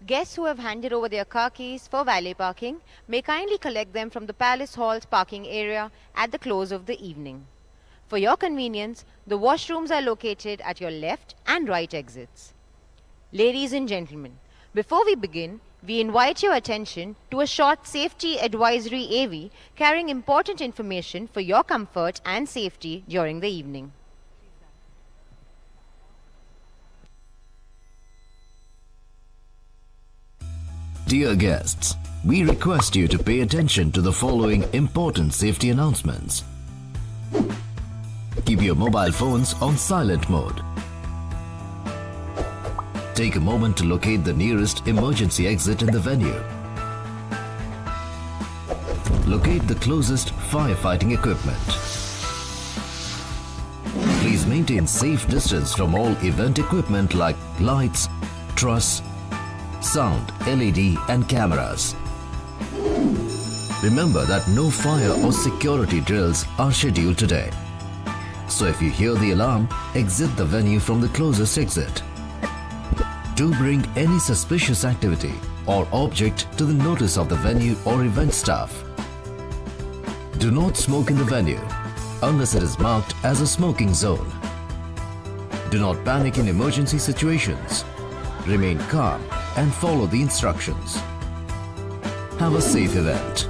Guests who have handed over their car keys for valet parking may kindly collect them from the Palace Hall's parking area at the close of the evening. For your convenience, the washrooms are located at your left and right exits. Ladies and gentlemen, before we begin, we invite your attention to a short safety advisory AV carrying important information for your comfort and safety during the evening. Dear guests, we request you to pay attention to the following important safety announcements. Keep your mobile phones on silent mode. Take a moment to locate the nearest emergency exit in the venue. Locate the closest firefighting equipment. Please maintain safe distance from all event equipment like lights, truss, sound, LED and cameras. Remember that no fire or security drills are scheduled today. So if you hear the alarm, exit the venue from the closest exit. Do bring any suspicious activity or object to the notice of the venue or event staff. Do not smoke in the venue unless it is marked as a smoking zone. Do not panic in emergency situations. Remain calm and follow the instructions. Have a safe event.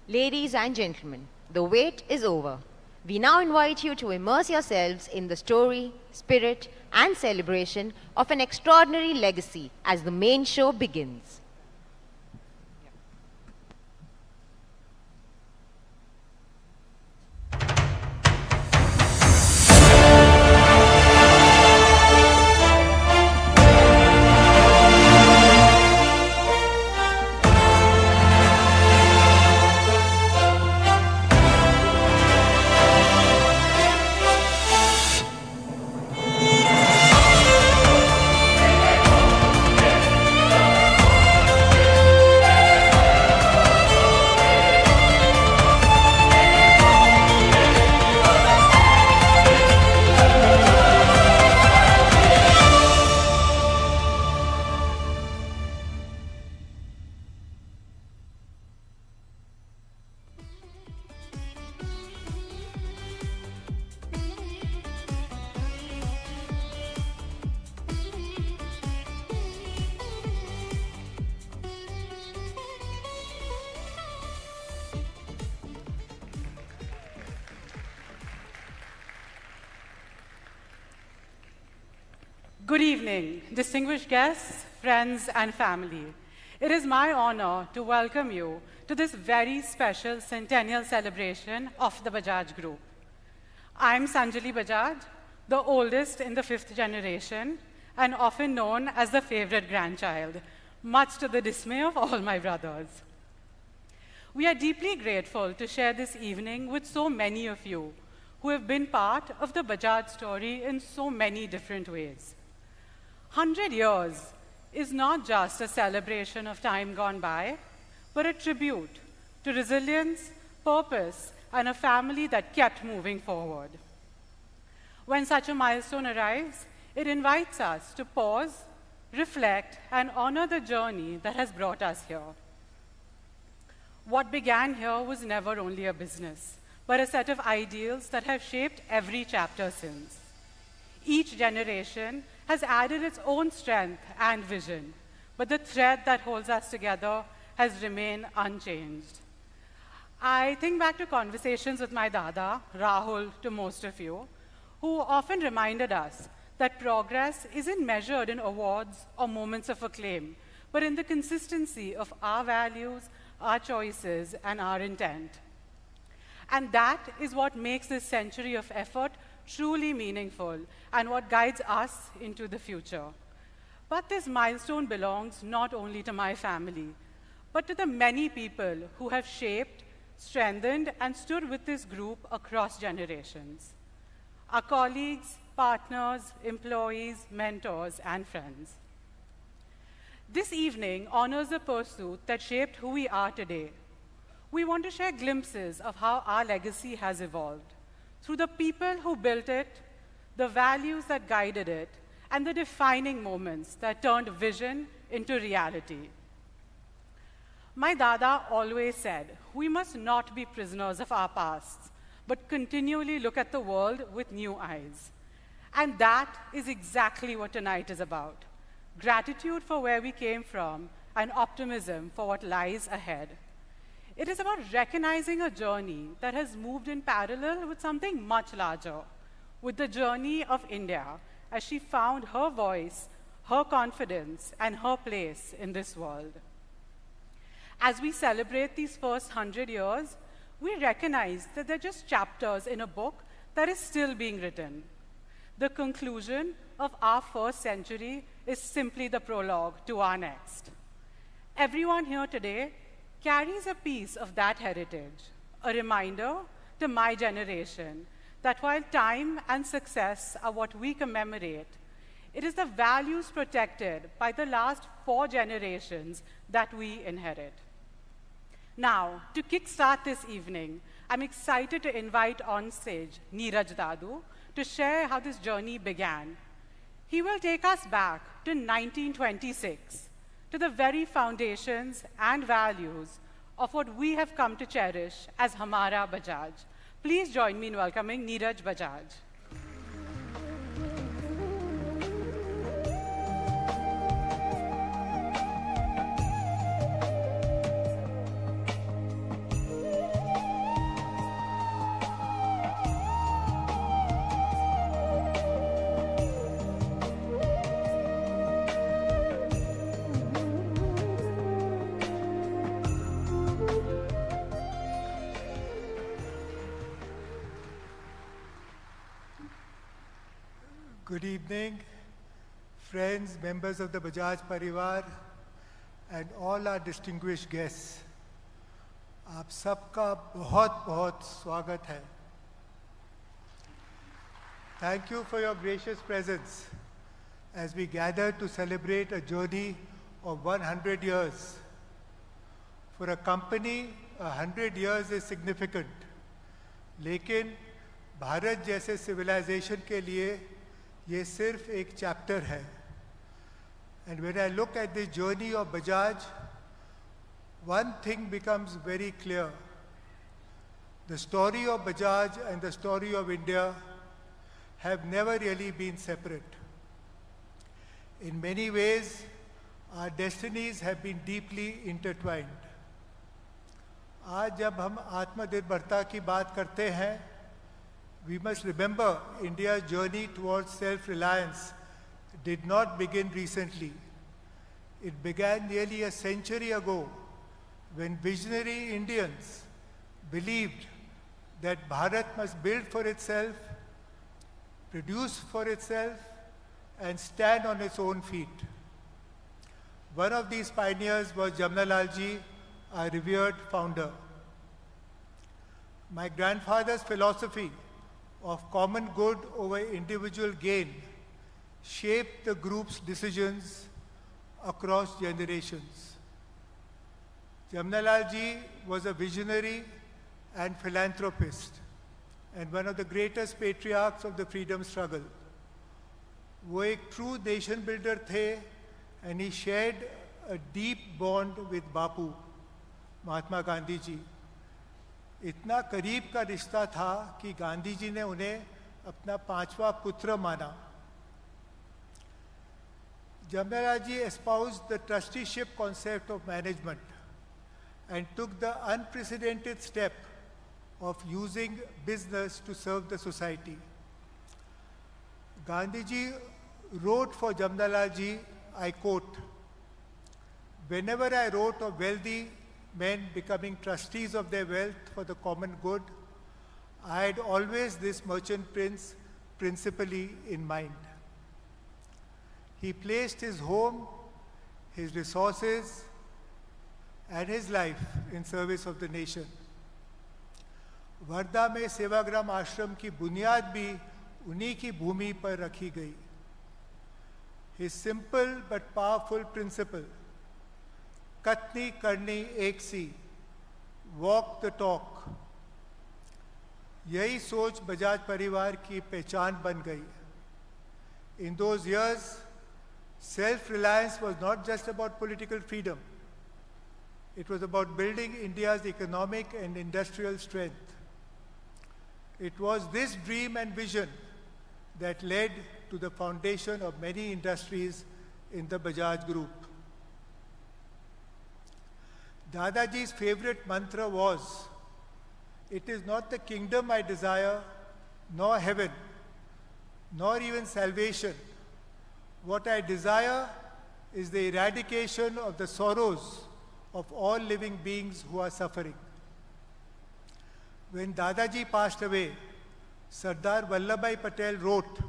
Ladies and gentlemen, the wait is over. We now invite you to immerse yourselves in the story, spirit, and celebration of an extraordinary legacy as the main show begins. Good evening, distinguished guests, friends, and family. It is my honor to welcome you to this very special Centennial celebration of the Bajaj Group. I'm Sanjali Bajaj, the oldest in the 5th generation and often known as the favorite grandchild, much to the dismay of all my brothers. We are deeply grateful to share this evening with so many of you who have been part of the Bajaj story in so many different ways. 100 years is not just a celebration of time gone by, but a tribute to resilience, purpose, and a family that kept moving forward. When such a milestone arrives, it invites us to pause, reflect, and honor the journey that has brought us here. What began here was never only a business, but a set of ideals that have shaped every chapter since. Each generation has added its own strength and vision, but the thread that holds us together has remained unchanged. I think back to conversations with my dada, Rahul, to most of you, who often reminded us that progress isn't measured in awards or moments of acclaim, but in the consistency of our values, our choices, and our intent. And that is what makes this century of effort truly meaningful and what guides us into the future. But this milestone belongs not only to my family, but to the many people who have shaped, strengthened, and stood with this group across generations. Our colleagues, partners, employees, mentors, and friends. This evening honors the pursuit that shaped who we are today. We want to share glimpses of how our legacy has evolved through the people who built it, the values that guided it, and the defining moments that turned vision into reality. My dada always said, we must not be prisoners of our pasts, but continually look at the world with new eyes. And that is exactly what tonight is about. Gratitude for where we came from and optimism for what lies ahead. It is about recognizing a journey that has moved in parallel with something much larger, with the journey of India as she found her voice, her confidence, and her place in this world. As we celebrate these first 100 years, we recognize that they're just chapters in a book that is still being written. The conclusion of our first century is simply the prologue to our next. Everyone here today carries a piece of that heritage, a reminder to my generation that while time and success are what we commemorate, it is the values protected by the last 4 generations that we inherit. Now, to kickstart this evening, I'm excited to invite on stage Neeraj Dadu to share how this journey began. He will take us back to 1926, to the very foundations and values of what we have come to cherish as Hamara Bajaj. Please join me in welcoming Neeraj Bajaj. Good evening, friends, members of the Bajaj Parivar, and all our distinguished guests. आप सबका बहुत बहुत स्वागत है. Thank you for your gracious presence as we gather to celebrate a journey of 100 years. For a company, 100 years is significant. लेकिन भारत जैसे civilization के लिए ये सिर्फ एक chapter है. And when I look at the journey of Bajaj, one thing becomes very clear. The story of Bajaj and the story of India have never really been separate. In many ways, our destinies have been deeply intertwined. आज जब हम आत्मनिर्भरता की बात करते हैं, we must remember India's journey towards self-reliance did not begin recently. It began nearly a century ago when visionary Indians believed that Bharat must build for itself, produce for itself, and stand on its own feet. One of these pioneers was Jamnalal ji, our revered founder. My grandfather's philosophy of common good over individual gain shaped the group's decisions across generations. Jamnalal ji was a visionary and philanthropist and one of the greatest patriarchs of the freedom struggle. वो एक true nation builder थे and he shared a deep bond with Bapu, Mahatma Gandhi ji. इतना करीब का रिश्ता था कि गांधी जी ने उन्हें अपना पांचवा पुत्र माना. Jamnalal ji espoused the trusteeship concept of management and took the unprecedented step of using business to serve the society. Gandhi ji wrote for Jamnalal ji, I quote, "Whenever I wrote of wealthy men becoming trustees of their wealth for the common good, I had always this merchant prince principally in mind. He placed his home, his resources, and his life in service of the nation. Wardha में सेवाग्राम आश्रम की बुनियाद भी उन्हीं की भूमि पर रखी गई. His simple but powerful principle, कथनी करनी एक सी, walk the talk, यही सोच बजाज परिवार की पहचान बन गई. In those years, self-reliance was not just about political freedom. It was about building India's economic and industrial strength. It was this dream and vision that led to the foundation of many industries in the Bajaj Group. Dadaji's favorite mantra was, "It is not the kingdom I desire, nor heaven, nor even salvation. What I desire is the eradication of the sorrows of all living beings who are suffering." When Dadaji passed away, Sardar Vallabhbhai Patel wrote,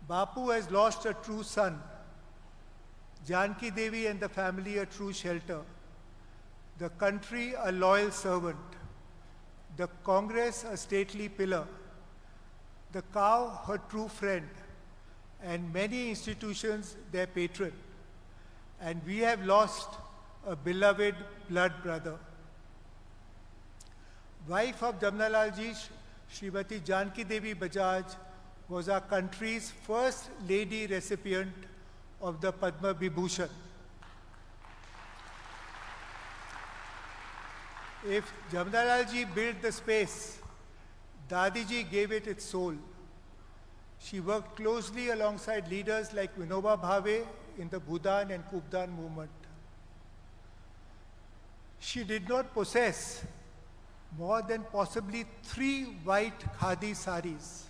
"Bapu has lost a true son, Janki Devi and the family a true shelter, the country a loyal servant, the Congress a stately pillar, the cow her true friend, and many institutions their patron. And we have lost a beloved blood brother." Wife of Jamnalal ji, Srimati Janki Devi Bajaj, was our country's first lady recipient of the Padma Vibhushan. If Jamnalal ji built the space, Dadi ji gave it its soul. She worked closely alongside leaders like Vinoba Bhave in the Bhudan and Kubdan movement. She did not possess more than possibly 3 white khadi saris.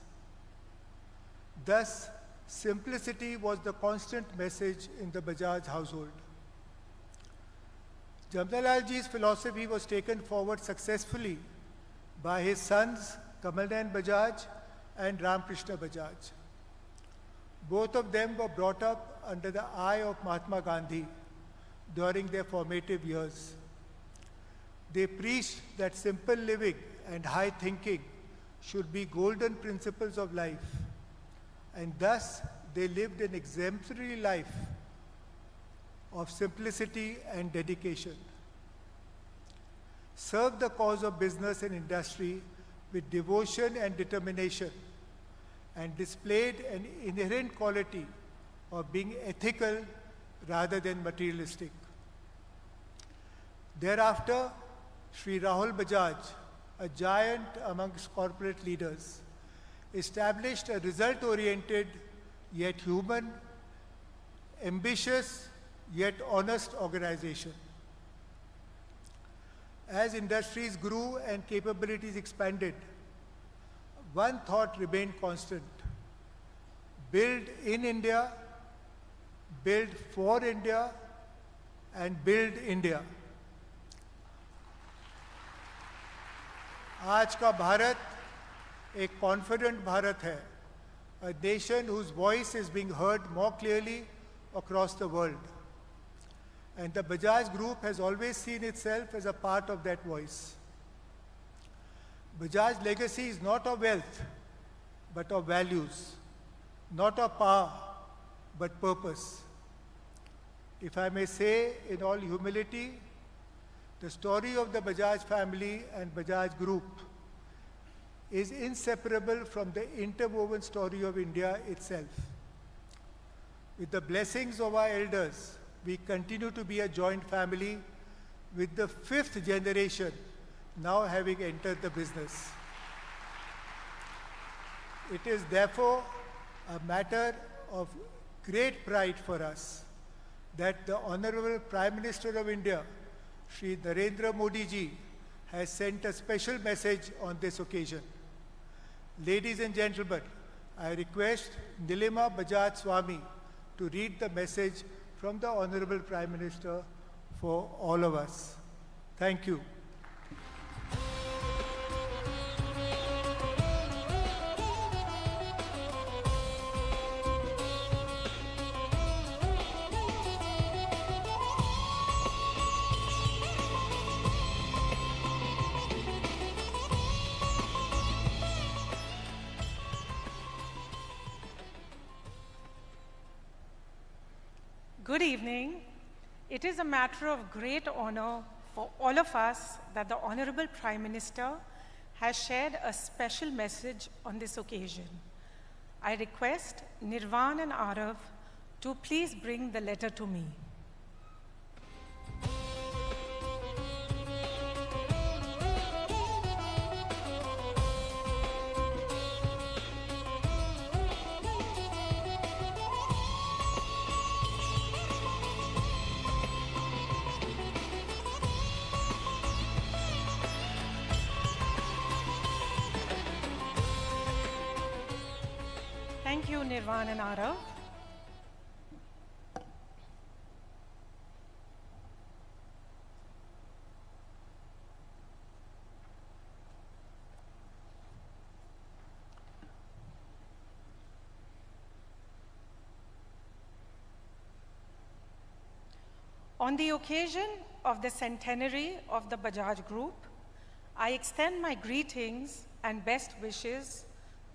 Thus, simplicity was the constant message in the Bajaj household. Jamnalal ji's philosophy was taken forward successfully by his sons Kamalnayan Bajaj and Ramkrishna Bajaj. Both of them were brought up under the eye of Mahatma Gandhi during their formative years. They preached that simple living and high thinking should be golden principles of life, and thus they lived an exemplary life of simplicity and dedication. Served the cause of business and industry with devotion and determination, and displayed an inherent quality of being ethical rather than materialistic. Thereafter, Sri Rahul Bajaj, a giant amongst corporate leaders, established a result-oriented yet human, ambitious yet honest organization. As industries grew and capabilities expanded, one thought remained constant: build in India, build for India, and build India. आज का भारत एक confident Bharat है, a nation whose voice is being heard more clearly across the world. And the Bajaj Group has always seen itself as a part of that voice. Bajaj's legacy is not of wealth, but of values, not of power, but purpose. If I may say in all humility, the story of the Bajaj family and Bajaj Group is inseparable from the interwoven story of India itself. With the blessings of our elders, we continue to be a joint family, with the 5th generation now having entered the business. It is therefore a matter of great pride for us that the Honorable Prime Minister of India, Shri Narendra Modi ji, has sent a special message on this occasion. Ladies and gentlemen, I request Nilima Bajaj Swami to read the message from the Honorable Prime Minister for all of us. Thank you. Good evening. It is a matter of great honor for all of us that the Honorable Prime Minister has shared a special message on this occasion. I request Nirvan and Arav to please bring the letter to me. Thank you, Nirvan and Arav. On the occasion of the centenary of the Bajaj Group, I extend my greetings and best wishes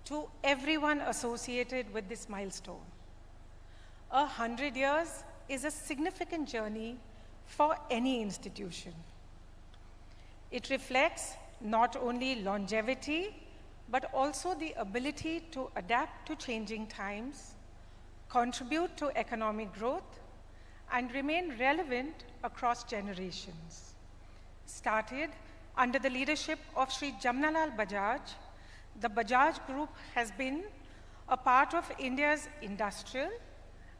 to everyone associated with this milestone. 100 years is a significant journey for any institution. It reflects not only longevity, but also the ability to adapt to changing times, contribute to economic growth, and remain relevant across generations. Started under the leadership of Sri Jamnalal Bajaj, the Bajaj Group has been a part of India's industrial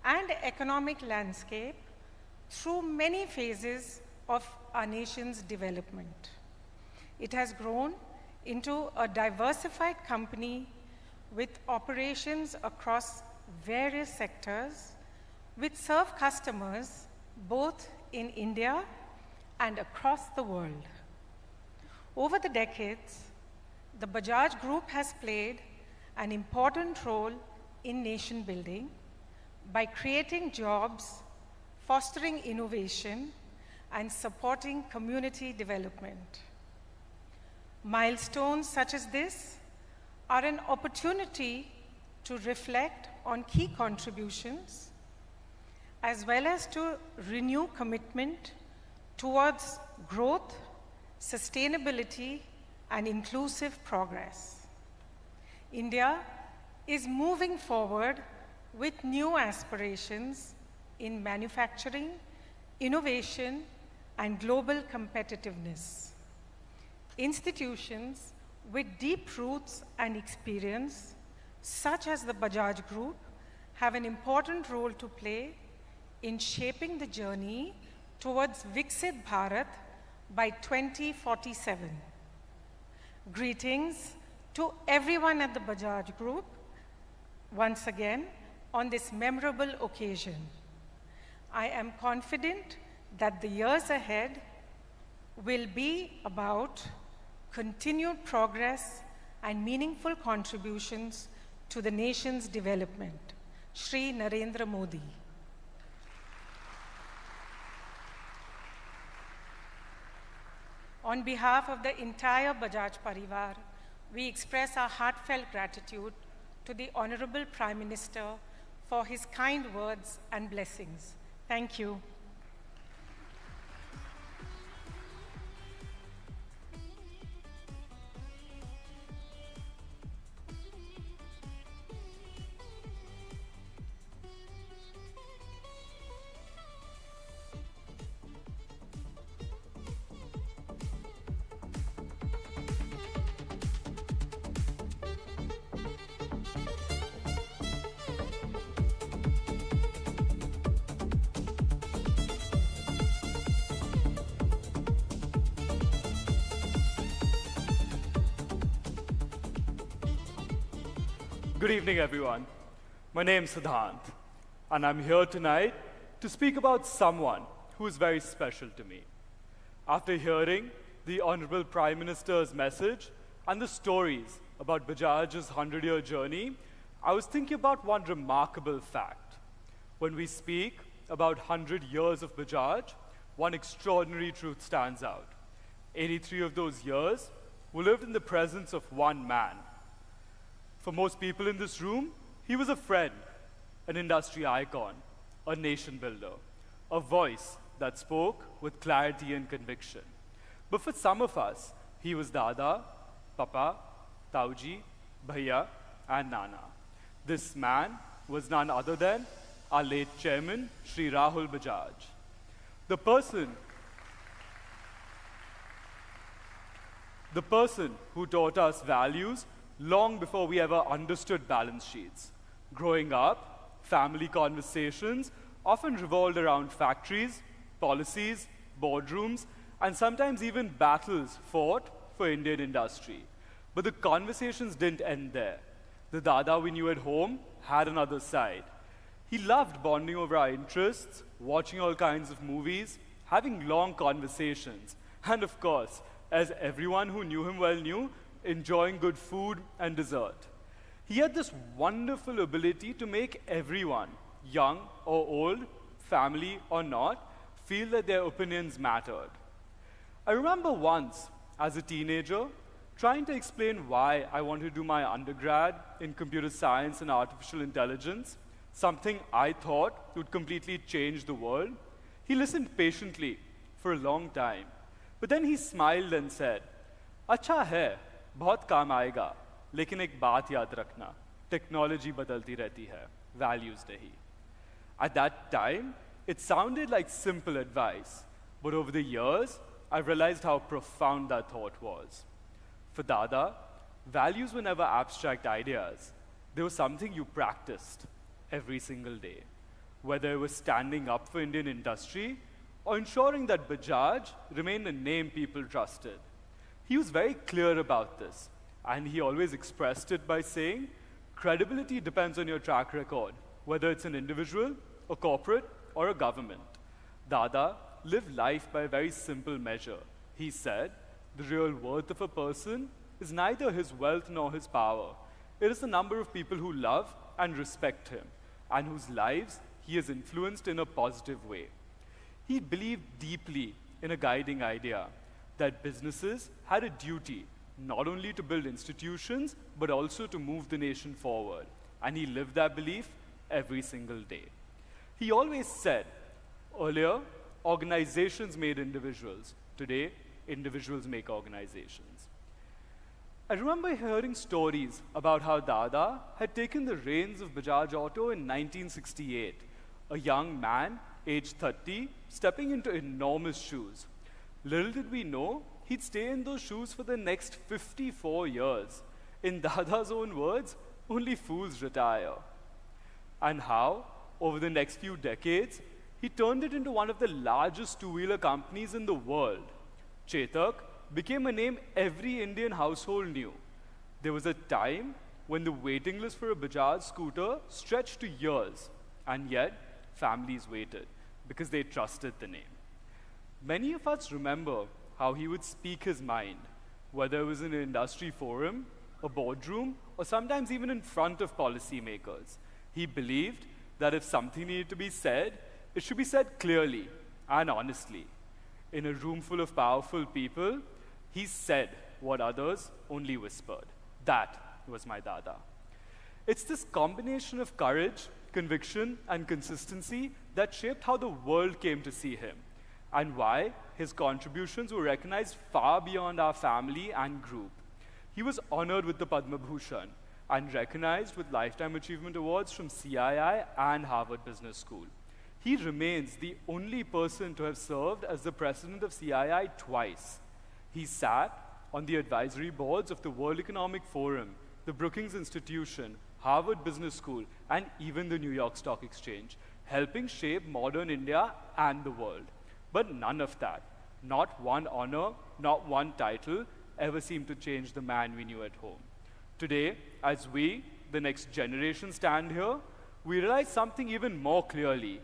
and economic landscape through many phases of our nation's development. It has grown into a diversified company with operations across various sectors, which serve customers both in India and across the world. Over the decades, the Bajaj Group has played an important role in nation building by creating jobs, fostering innovation, and supporting community development. Milestones such as this are an opportunity to reflect on key contributions, as well as to renew commitment towards growth, sustainability, and inclusive progress. India is moving forward with new aspirations in manufacturing, innovation, and global competitiveness. Institutions with deep roots and experience, such as the Bajaj Group, have an important role to play in shaping the journey towards Viksit Bharat by 2047. Greetings to everyone at the Bajaj Group, once again, on this memorable occasion. I am confident that the years ahead will be about continued progress and meaningful contributions to the nation's development. Shri Narendra Modi. On behalf of the entire Bajaj Parivar, we express our heartfelt gratitude to the Honorable Prime Minister for his kind words and blessings. Thank you. Good evening, everyone. My name is Siddhant, and I'm here tonight to speak about someone who is very special to me. After hearing the Honorable Prime Minister's message and the stories about Bajaj's 100-year journey, I was thinking about one remarkable fact. When we speak about 100 years of Bajaj, one extraordinary truth stands out. 83 of those years were lived in the presence of one man. For most people in this room, he was a friend, an industry icon, a nation builder, a voice that spoke with clarity and conviction. But for some of us, he was Dada, Papa, Tauji, Bhaiya, and Nana. This man was none other than our late chairman, Shri Rahul Bajaj. The person who taught us values long before we ever understood balance sheets. Growing up, family conversations often revolved around factories, policies, boardrooms, and sometimes even battles fought for Indian industry. But the conversations didn't end there. The Dada we knew at home had another side. He loved bonding over our interests, watching all kinds of movies, having long conversations, and of course, as everyone who knew him well knew, enjoying good food and dessert. He had this wonderful ability to make everyone, young or old, family or not, feel that their opinions mattered. I remember once, as a teenager, trying to explain why I wanted to do my undergrad in computer science and artificial intelligence, something I thought would completely change the world. He listened patiently for a long time, but then he smiled and said, "Acha hai, बहुत काम आएगा, लेकिन एक बात याद रखना, technology बदलती रहती है, values नहीं." At that time, it sounded like simple advice, but over the years, I realized how profound that thought was. For Dada, values were never abstract ideas. They were something you practiced every single day, whether it was standing up for Indian industry or ensuring that Bajaj remained a name people trusted. He was very clear about this, and he always expressed it by saying, credibility depends on your track record, whether it's an individual, a corporate, or a government. Dada lived life by a very simple measure. He said, the real worth of a person is neither his wealth nor his power. It is the number of people who love and respect him. and whose lives he has influenced in a positive way. He believed deeply in a guiding idea that businesses had a duty not only to build institutions, but also to move the nation forward. And he lived that belief every single day. He always said, earlier, organizations made individuals. Today, individuals make organizations. I remember hearing stories about how Dada had taken the reins of Bajaj Auto in 1968, a young man, aged 30, stepping into enormous shoes. Little did we know, he'd stay in those shoes for the next 54 years. In Dada's own words, only fools retire. And how, over the next few decades, he turned it into one of the largest two-wheeler companies in the world. Chetak became a name every Indian household knew. There was a time when the waiting list for a Bajaj scooter stretched to years, and yet families waited because they trusted the name. Many of us remember how he would speak his mind, whether it was in an industry forum, a boardroom, or sometimes even in front of policymakers. He believed that if something needed to be said, it should be said clearly and honestly. In a room full of powerful people, he said what others only whispered. That was my Dada. It's this combination of courage, conviction, and consistency that shaped how the world came to see him, and why his contributions were recognized far beyond our family and group. He was honored with the Padma Bhushan and recognized with Lifetime Achievement Awards from CII and Harvard Business School. He remains the only person to have served as the president of CII twice. He sat on the advisory boards of the World Economic Forum, the Brookings Institution, Harvard Business School, and even the New York Stock Exchange, helping shape modern India and the world. But none of that, not one honor, not one title, ever seemed to change the man we knew at home. Today, as we, the next generation, stand here, we realize something even more clearly.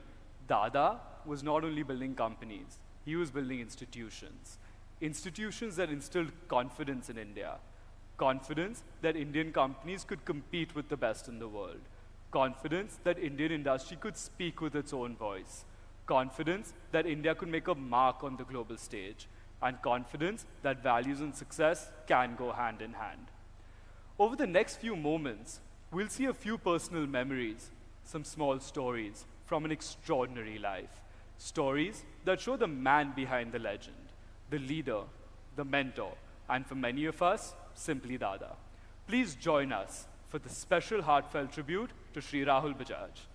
Dada was not only building companies, he was building institutions. Institutions that instilled confidence in India. Confidence that Indian companies could compete with the best in the world. Confidence that Indian industry could speak with its own voice. Confidence that India could make a mark on the global stage. And confidence that values and success can go hand in hand. Over the next few moments, we'll see a few personal memories, some small stories from an extraordinary life. Stories that show the man behind the legend, the leader, the mentor, and for many of us, simply Dada. Please join us for the special heartfelt tribute to Shri Rahul Bajaj.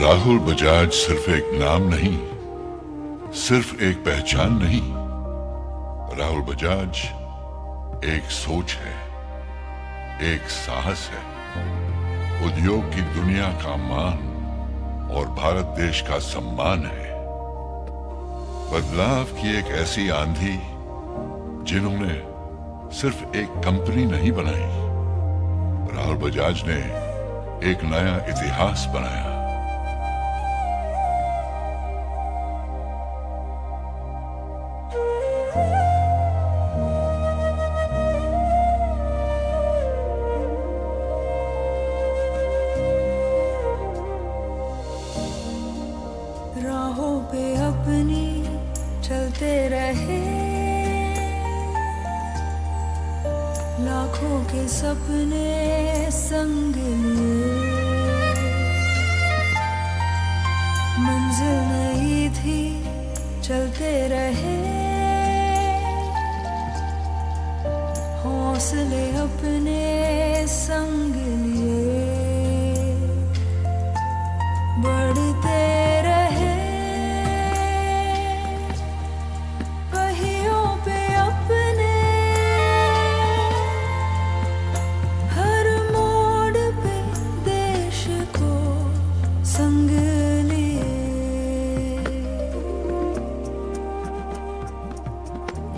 Rahul Bajaj सिर्फ एक नाम नहीं, सिर्फ एक पहचान नहीं, राहुल बजाज एक सोच है, एक साहस है, उद्योग की दुनिया का मान और भारत देश का सम्मान है। बदलाव की एक ऐसी आंधी जिन्होंने सिर्फ एक कंपनी नहीं बनाई, राहुल बजाज ने एक नया इतिहास बनाया। राहों पे अपनी चलते रहे, लाखों के सपने संग लिए, मंजिल नहीं थी अपने संग लिए बढ़ते रहे पहियों पे अपने हर मोड़ पे देश को संग लिए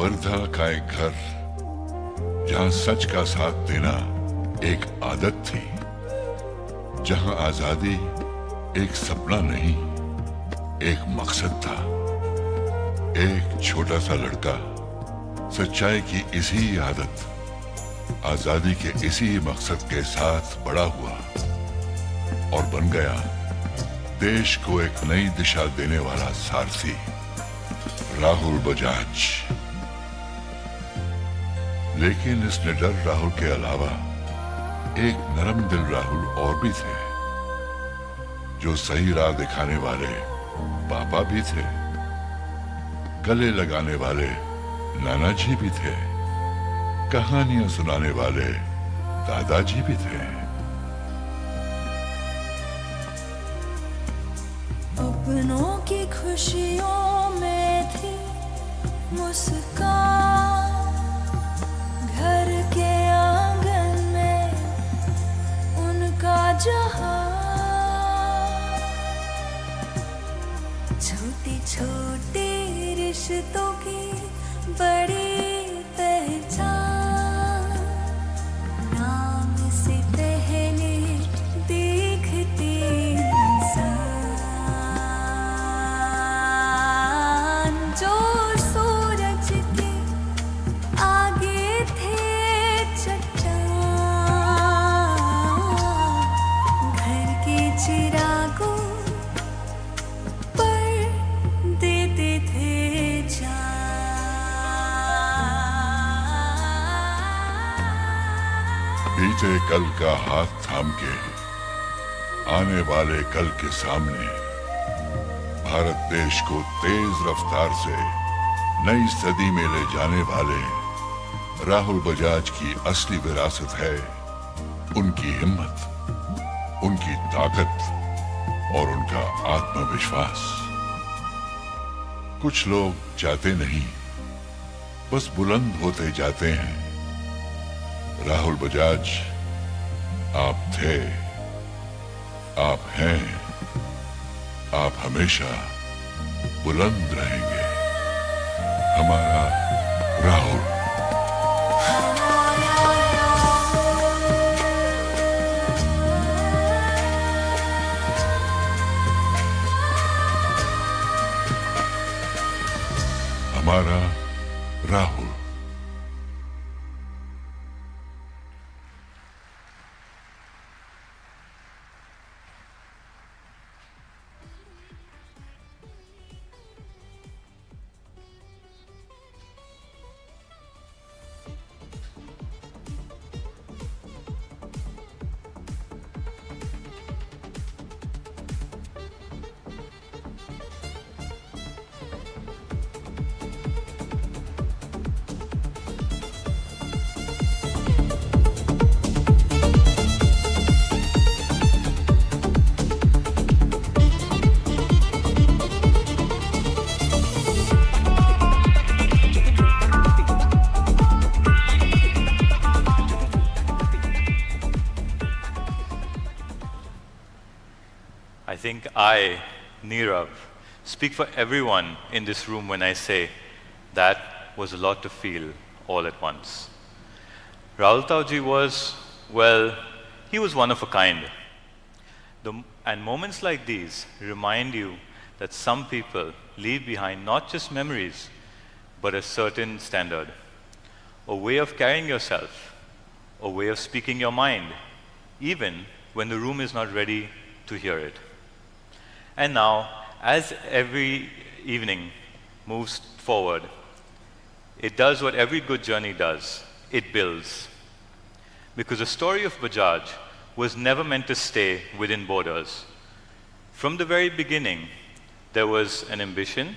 वर्धा का एक घर जहां सच का साथ देना एक आदत थी, जहां आजादी एक सपना नहीं एक मकसद था। एक छोटा सा लड़का सच्चाई की इसी आदत, आजादी के इसी मकसद के साथ बड़ा हुआ और बन गया देश को एक नई दिशा देने वाला सारथी, राहुल बजाज। लेकिन इस निडर राहुल के अलावा एक नरम दिल राहुल और भी थे, जो सही राह दिखाने वाले पापा भी थे, गले लगाने वाले नाना जी भी थे, कहानियां सुनाने वाले दादाजी भी थे। अपनों की खुशियों में थी मुस्कान, घर के आंगन में उनका जहां, छोटी छोटी रिश्तों की बड़ी पहचान, नाम से पहले दिखती इंसान, जो सूरज के आगे थे चट्टान, घर के चिरागों पर देते थे जान। बीते कल का हाथ थाम के आने वाले कल के सामने भारत देश को तेज रफ्तार से नई सदी में ले जाने वाले राहुल बजाज की असली विरासत है उनकी हिम्मत, उनकी ताकत और उनका आत्मविश्वास। कुछ लोग जाते नहीं, बस बुलंद होते जाते हैं। राहुल बजाज, आप थे, आप हैं, आप हमेशा बुलंद रहेंगे। हमारा राहुल। हमारा Rahul. I think I, Nirav, speak for everyone in this room when I say that was a lot to feel all at once. Rahul Tauji was, well, he was one of a kind. And moments like these remind you that some people leave behind not just memories, but a certain standard, a way of carrying yourself, a way of speaking your mind, even when the room is not ready to hear it. And now, as every evening moves forward, it does what every good journey does. It builds. Because the story of Bajaj was never meant to stay within borders. From the very beginning, there was an ambition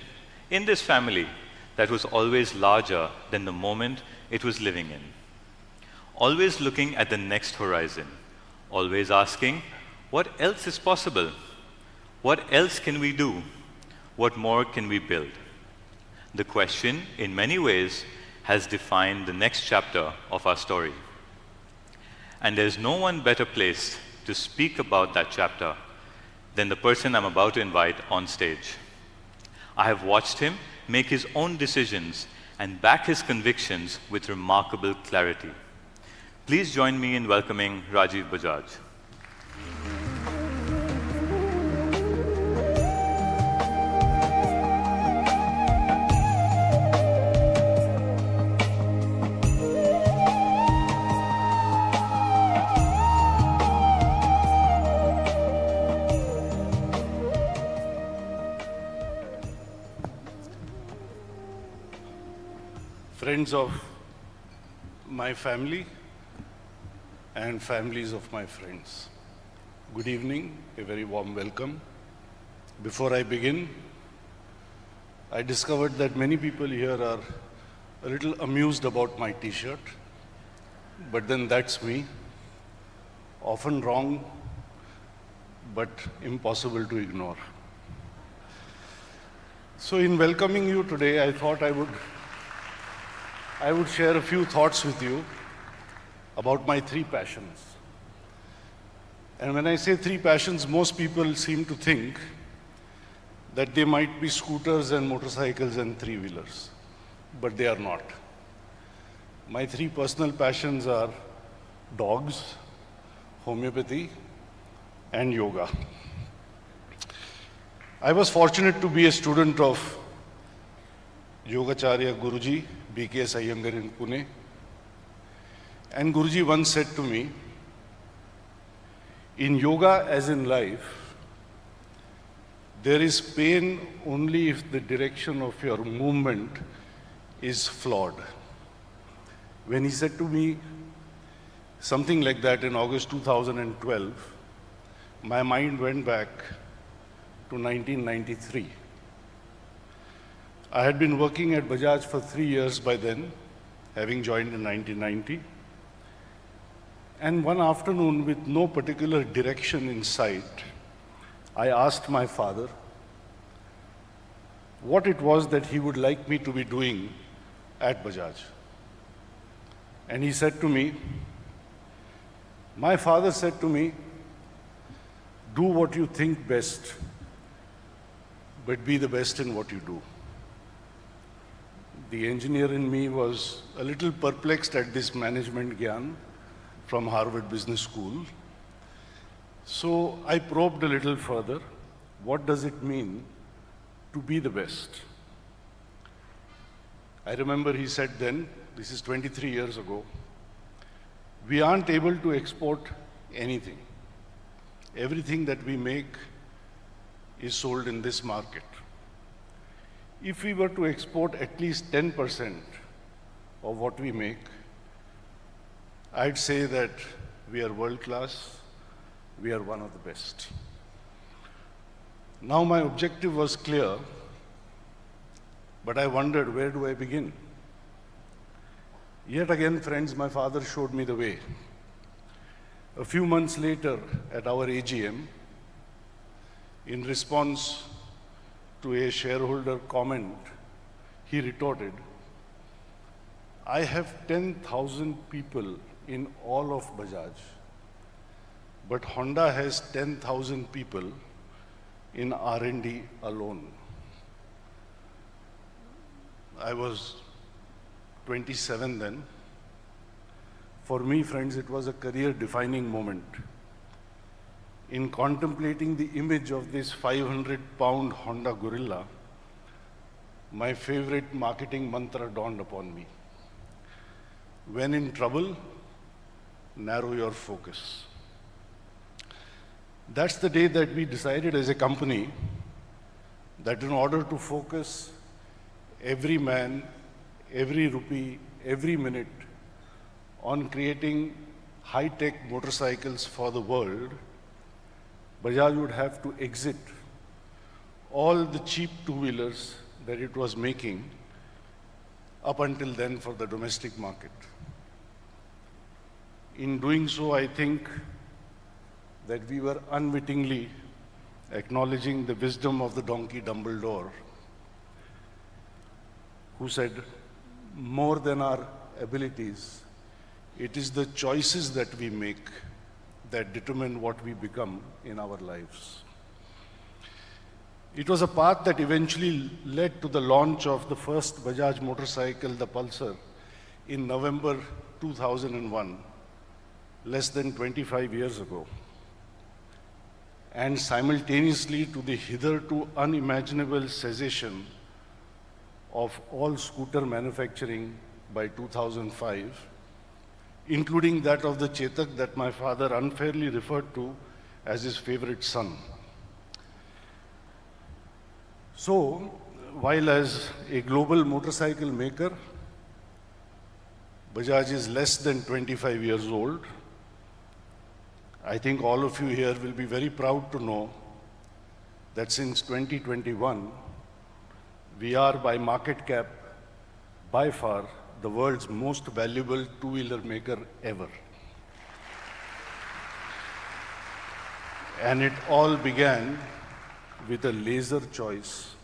in this family that was always larger than the moment it was living in. always looking at the next horizon, always asking, what else is possible? What else can we do? What more can we build? The question, in many ways, has defined the next chapter of our story. And there's no one better placed to speak about that chapter than the person I'm about to invite on stage. I have watched him make his own decisions and back his convictions with remarkable clarity. Please join me in welcoming Rajiv Bajaj. Friends of my family and families of my friends, good evening, a very warm welcome. Before I begin, I discovered that many people here are a little amused about my t-shirt, but then that's me, often wrong, but impossible to ignore. So in welcoming you today, I thought I would share a few thoughts with you about my three passions. And when I say three passions, most people seem to think that they might be scooters and motorcycles and three-wheelers, but they are not. My three personal passions are dogs, homeopathy, and yoga. I was fortunate to be a student of Yogacharya Guruji, B.K.S. Iyengar in Pune. And Guruji once said to me, in yoga as in life, there is pain only if the direction of your movement is flawed. When he said to me something like that in August 2012, my mind went back to 1993. I had been working at Bajaj for 3 years by then, having joined in 1990. And one afternoon, with no particular direction in sight, I asked my father what it was that he would like me to be doing at Bajaj. And he said to me, my father said to me, do what you think best, but be the best in what you do. The engineer in me was a little perplexed at this management gyan from Harvard Business School. So I probed a little further. What does it mean to be the best? I remember he said then, this is 23 years ago, we aren't able to export anything. Everything that we make is sold in this market. If we were to export at least 10% of what we make, I'd say that we are world class, we are one of the best. Now my objective was clear, but I wondered, where do I begin? Yet again, friends, my father showed me the way. A few months later, at our AGM, in response to a shareholder comment, he retorted, I have 10,000 people in all of Bajaj, but Honda has 10,000 people in R&D alone. I was 27 then. For me, friends, it was a career-defining moment. In contemplating the image of this 500-pound Honda gorilla, my favorite marketing mantra dawned upon me. When in trouble, narrow your focus. That's the day that we decided as a company that in order to focus every man, every rupee, every minute on creating high-tech motorcycles for the world, Bajaj would have to exit all the cheap two-wheelers that it was making up until then for the domestic market. In doing so, I think that we were unwittingly acknowledging the wisdom of the donkey Dumbledore, who said, more than our abilities, it is the choices that we make that determine what we become in our lives. It was a path that eventually led to the launch of the first Bajaj motorcycle, the Pulsar, in November 2001, less than 25 years ago, and simultaneously to the hitherto unimaginable cessation of all scooter manufacturing by 2005, including that of the Chetak that my father unfairly referred to as his favorite son. So, while as a global motorcycle maker, Bajaj is less than 25 years old, I think all of you here will be very proud to know that since 2021, we are by market cap, by far, the world's most valuable two-wheeler maker ever. And it all began with a laser choice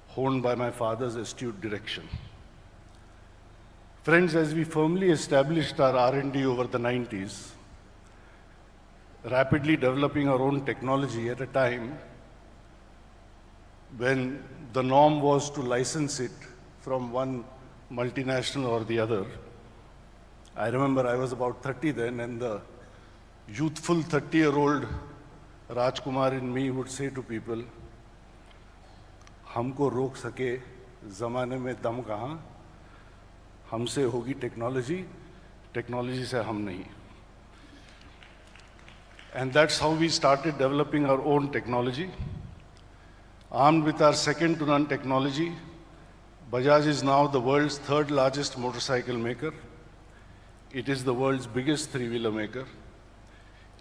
honed by my father's astute direction. Friends, as we firmly established our R&D over the 90s, rapidly developing our own technology at a time when the norm was to license it from one multinational or the other. I remember I was about 30 then, and the youthful 30-year-old Rajkumar in me would say to people, हमको रोक सके ज़माने में दम कहाँ, हमसे होगी technology, technology से हम नहीं. And that's how we started developing our own technology. Armed with our second-to-none technology, Bajaj is now the world's third largest motorcycle maker. It is the world's biggest three-wheeler maker.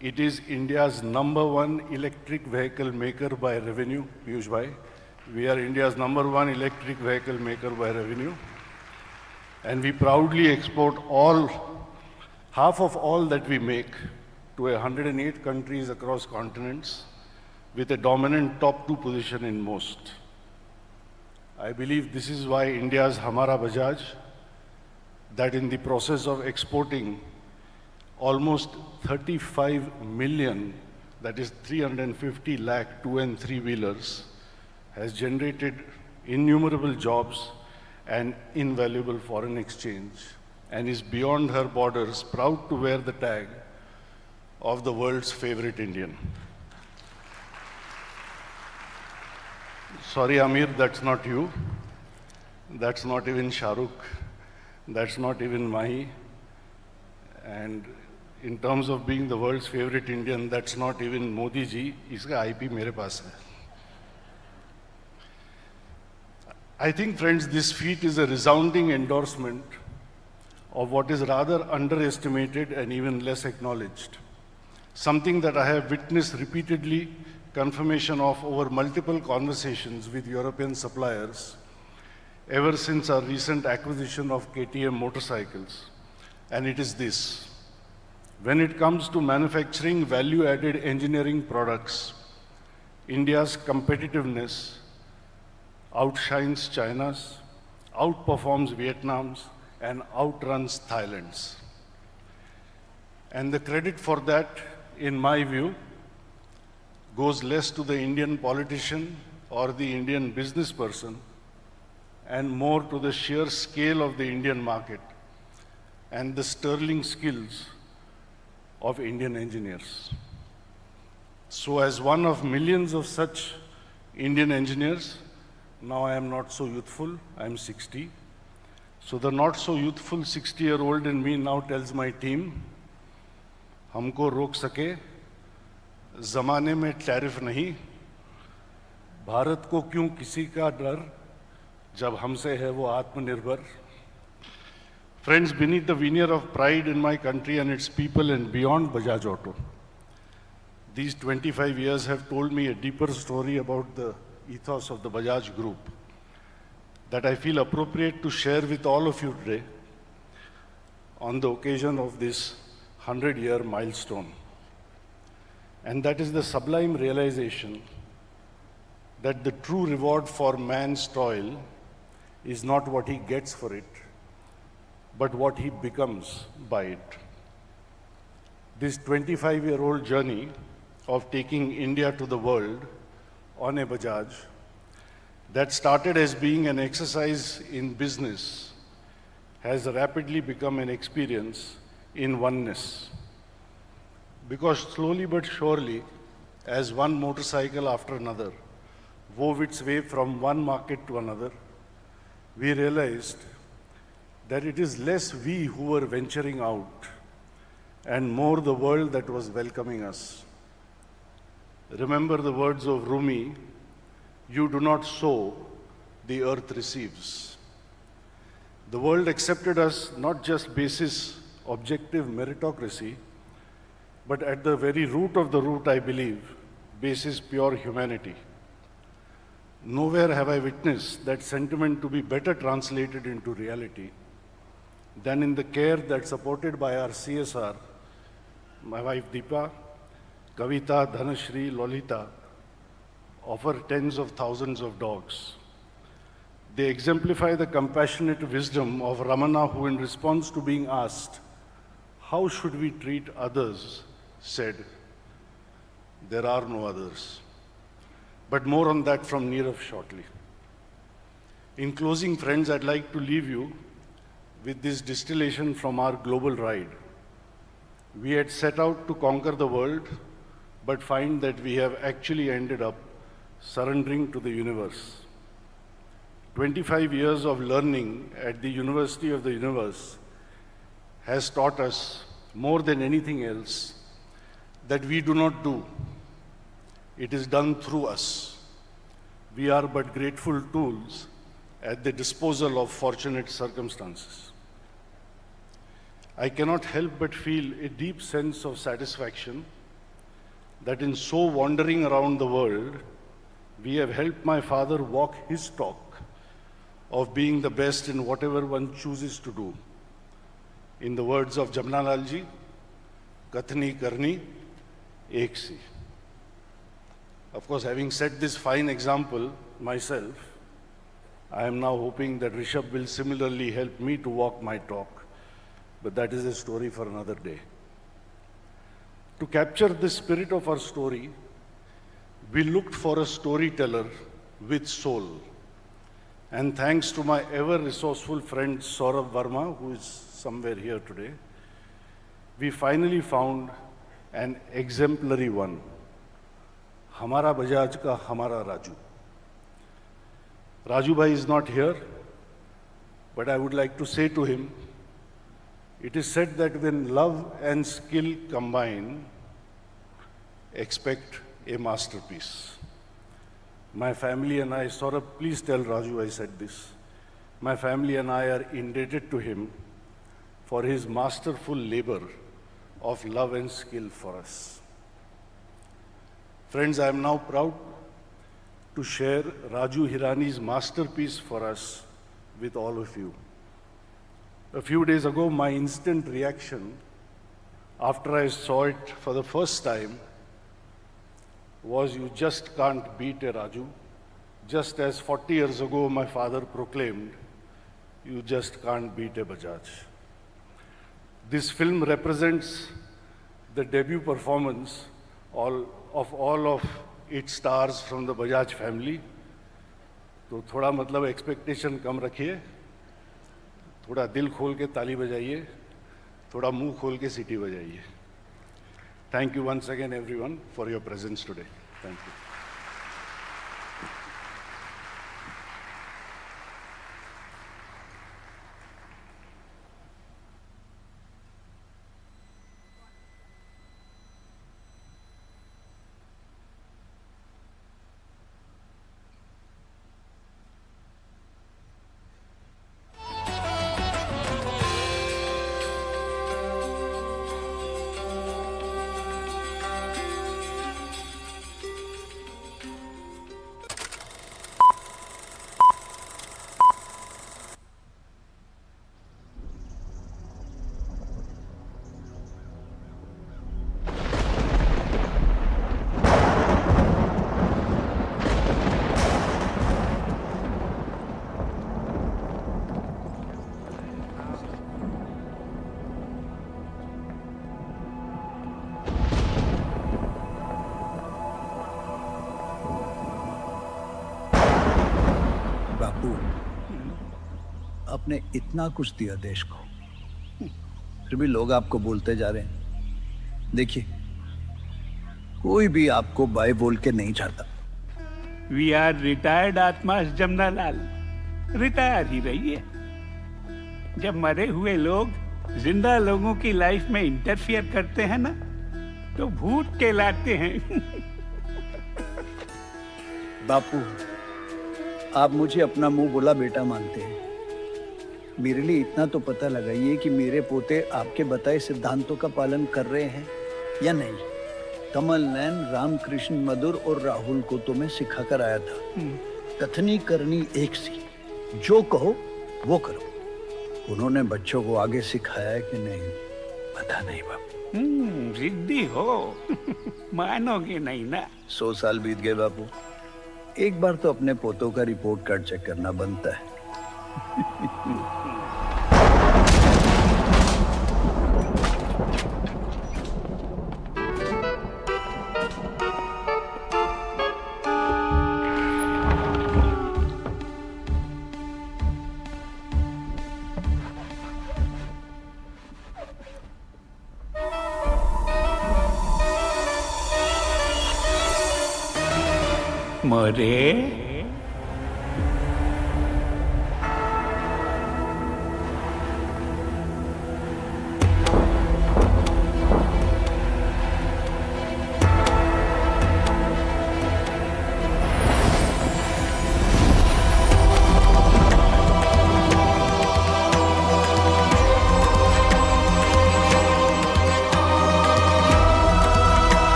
It is India's #1 electric vehicle maker by revenue, Piyush Bhai. We are India's #1 electric vehicle maker by revenue. And we proudly export half of all that we make to 108 countries across continents, with a dominant top 2 position in most. I believe this is why India's Hamara Bajaj, that in the process of exporting almost 35 million, that is 350 lakh 2 and 3 wheelers, has generated innumerable jobs and invaluable foreign exchange, and is beyond her borders proud to wear the tag of the world's favorite Indian. Sorry, Amir, that's not you. That's not even Shahrukh. That's not even Mahi. And in terms of being the world's favorite Indian, that's not even Modi ji. Iska IP mere paas hai. I think, friends, this feat is a resounding endorsement of what is rather underestimated and even less acknowledged. Something that I have witnessed repeatedly confirmation of over multiple conversations with European suppliers ever since our recent acquisition of KTM motorcycles. And it is this: when it comes to manufacturing value-added engineering products, India's competitiveness outshines China's, outperforms Vietnam's, and outruns Thailand's. And the credit for that, in my view, goes less to the Indian politician or the Indian business person, and more to the sheer scale of the Indian market and the sterling skills of Indian engineers. So as one of millions of such Indian engineers, now I am not so youthful, I am 60. So the not so youthful 60-year-old in me now tells my team, हमको रोक सके ज़माने में tariff नहीं, भारत को क्यों किसी का डर, जब हमसे है वो आत्मनिर्भर. Friends, beneath the veneer of pride in my country and its people and beyond Bajaj Auto, these 25 years have told me a deeper story about the ethos of the Bajaj Group that I feel appropriate to share with all of you today on the occasion of this 100-year milestone. And that is the sublime realization that the true reward for man's toil is not what he gets for it, but what he becomes by it. This 25-year-old journey of taking India to the world on a Bajaj that started as being an exercise in business has rapidly become an experience in oneness. Because slowly but surely, as one motorcycle after another wove its way from one market to another, we realized that it is less we who were venturing out and more the world that was welcoming us. Remember the words of Rumi, "You do not sow, the earth receives." The world accepted us not just basis objective meritocracy, but at the very root of the root, I believe, basis pure humanity. Nowhere have I witnessed that sentiment to be better translated into reality than in the care that, supported by our CSR, my wife Deepa, Kavita, Dhanashri, Lolita, offer tens of thousands of dogs. They exemplify the compassionate wisdom of Ramana, who, in response to being asked, "How should we treat others?" said, "There are no others." But more on that from Neerav shortly. In closing, friends, I'd like to leave you with this distillation from our global ride. We had set out to conquer the world, but find that we have actually ended up surrendering to the universe. 25 years of learning at the University of the Universe has taught us, more than anything else, that we do not do. It is done through us. We are but grateful tools at the disposal of fortunate circumstances. I cannot help but feel a deep sense of satisfaction that in so wandering around the world, we have helped my father walk his talk of being the best in whatever one chooses to do. In the words of Jamnalal ji, "Kathni karni ek si." Of course, having set this fine example myself, I am now hoping that Rishabh will similarly help me to walk my talk, but that is a story for another day. To capture the spirit of our story, we looked for a storyteller with soul. And thanks to my ever-resourceful friend Saurabh Verma, who is somewhere here today, we finally found an exemplary one. Hamara Bajaj ka Hamara Raju. Raju bhai is not here, but I would like to say to him, it is said that when love and skill combine, expect a masterpiece. My family and I, Saurabh, please tell Raju I said this. My family and I are indebted to him for his masterful labor of love and skill for us. Friends, I am now proud to share Raju Hirani's masterpiece for us with all of you. A few days ago, my instant reaction after I saw it for the first time was, "You just can't beat a Raju." Just as 40 years ago my father proclaimed, "You just can't beat a Bajaj." This film represents the debut performance of all of its stars from the Bajaj family. तो थोड़ा मतलब expectation कम रखिए, थोड़ा दिल खोल के ताली बजाइए, थोड़ा मुंह खोल के सीटी बजाइए. Thank you once again, everyone, for your presence today. Thank you. बापू, आपने इतना कुछ दिया देश को, फिर भी लोग आपको बोलते जा रहे हैं। देखिए, कोई भी आपको बाय बोल के नहीं चाहता। वी आर रिटायर्ड आत्मा जमनालाल, रिटायर ही रहिए। जब मरे हुए लोग जिंदा लोगों की लाइफ में इंटरफियर करते हैं ना, तो भूत कहलाते हैं। बापू, आप मुझे अपना मुंह बोला बेटा मानते हैं। मेरे लिए इतना तो पता लगाइए कि मेरे पोते आपके बताए सिद्धांतों का पालन कर रहे हैं या नहीं। कमल नैन, रामकृष्ण, मधुर और राहुल को तो मैं सिखा कर आया था। कथनी करनी एक सी, जो कहो वो करो। उन्होंने बच्चों को आगे सिखाया कि नहीं, पता नहीं बापू। जिद्दी हो, मानोगे नहीं ना। 100 साल बीत गए बापू, एक बार तो अपने पोतों का रिपोर्ट कार्ड चेक करना बनता है। मोरे,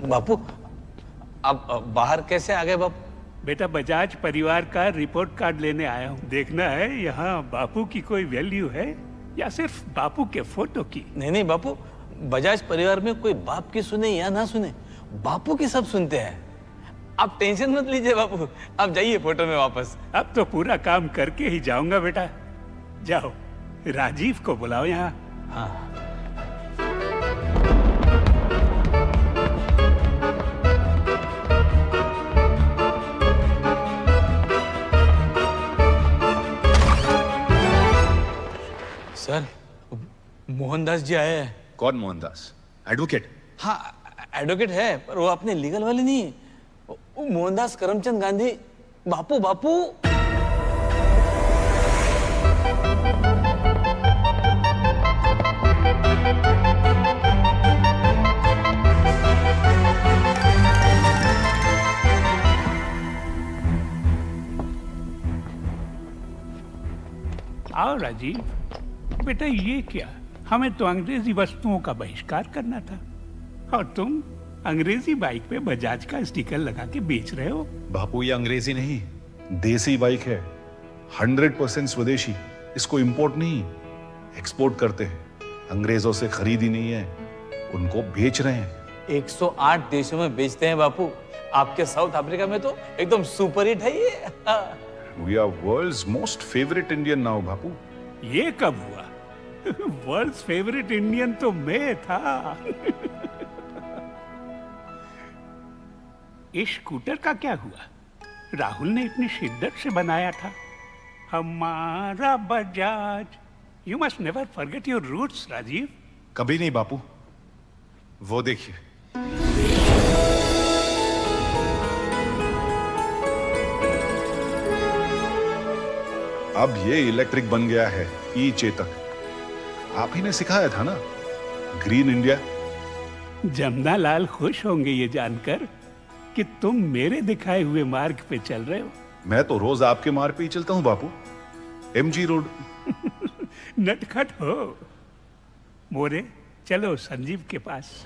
बापू, आप बाहर कैसे आ गए बापू? बेटा, बजाज परिवार का रिपोर्ट कार्ड लेने आया हूँ। देखना है यहाँ बापू की कोई वैल्यू है या सिर्फ बापू के फोटो की। नहीं नहीं बापू, बजाज परिवार में कोई बाप की सुने या ना सुने, बापू की सब सुनते हैं। आप टेंशन मत लीजिए बापू, आप जाइए फोटो में वापस। अब तो पूरा काम करके ही जाऊंगा बेटा। जाओ, राजीव को बुलाओ यहाँ। हाँ। सर, मोहनदास जी आए हैं। कौन मोहनदास? एडवोकेट? हाँ, एडवोकेट है, पर वो अपने लीगल वाले नहीं। वो मोहनदास करमचंद गांधी। बापू बापू। आओ राजीव। बेटा, ये क्या? हमें तो अंग्रेजी वस्तुओं का बहिष्कार करना था और तुम अंग्रेजी बाइक पे बजाज का स्टिकर लगा के बेच रहे हो। बापू, ये अंग्रेजी नहीं, देसी बाइक है, 100% स्वदेशी। इसको इंपोर्ट नहीं, एक्सपोर्ट करते हैं। अंग्रेजों से खरीदी नहीं है, उनको बेच रहे हैं। 108 देशों में बेचते हैं बापू। आपके साउथ अफ्रीका में तो एकदम सुपर हिट है ये। We are world's most favorite Indian now, बापू। ये कब हुआ? वर्ल्ड्स फेवरेट इंडियन तो मैं था। इस स्कूटर का क्या हुआ? राहुल ने इतनी शिद्दत से बनाया था। हमारा Bajaj. You must never forget your roots Rajiv. कभी नहीं बापू। वो देखिए, अब ये इलेक्ट्रिक बन गया है, ई चेतक। आप ही ने सिखाया था ना, ग्रीन इंडिया। जमनालाल खुश होंगे ये जानकर कि तुम मेरे दिखाए हुए मार्ग पे चल रहे हो। मैं तो रोज आपके मार्ग पे ही चलता हूँ बापू, MG रोड। नटखट हो। मोरे, चलो संजीव के पास।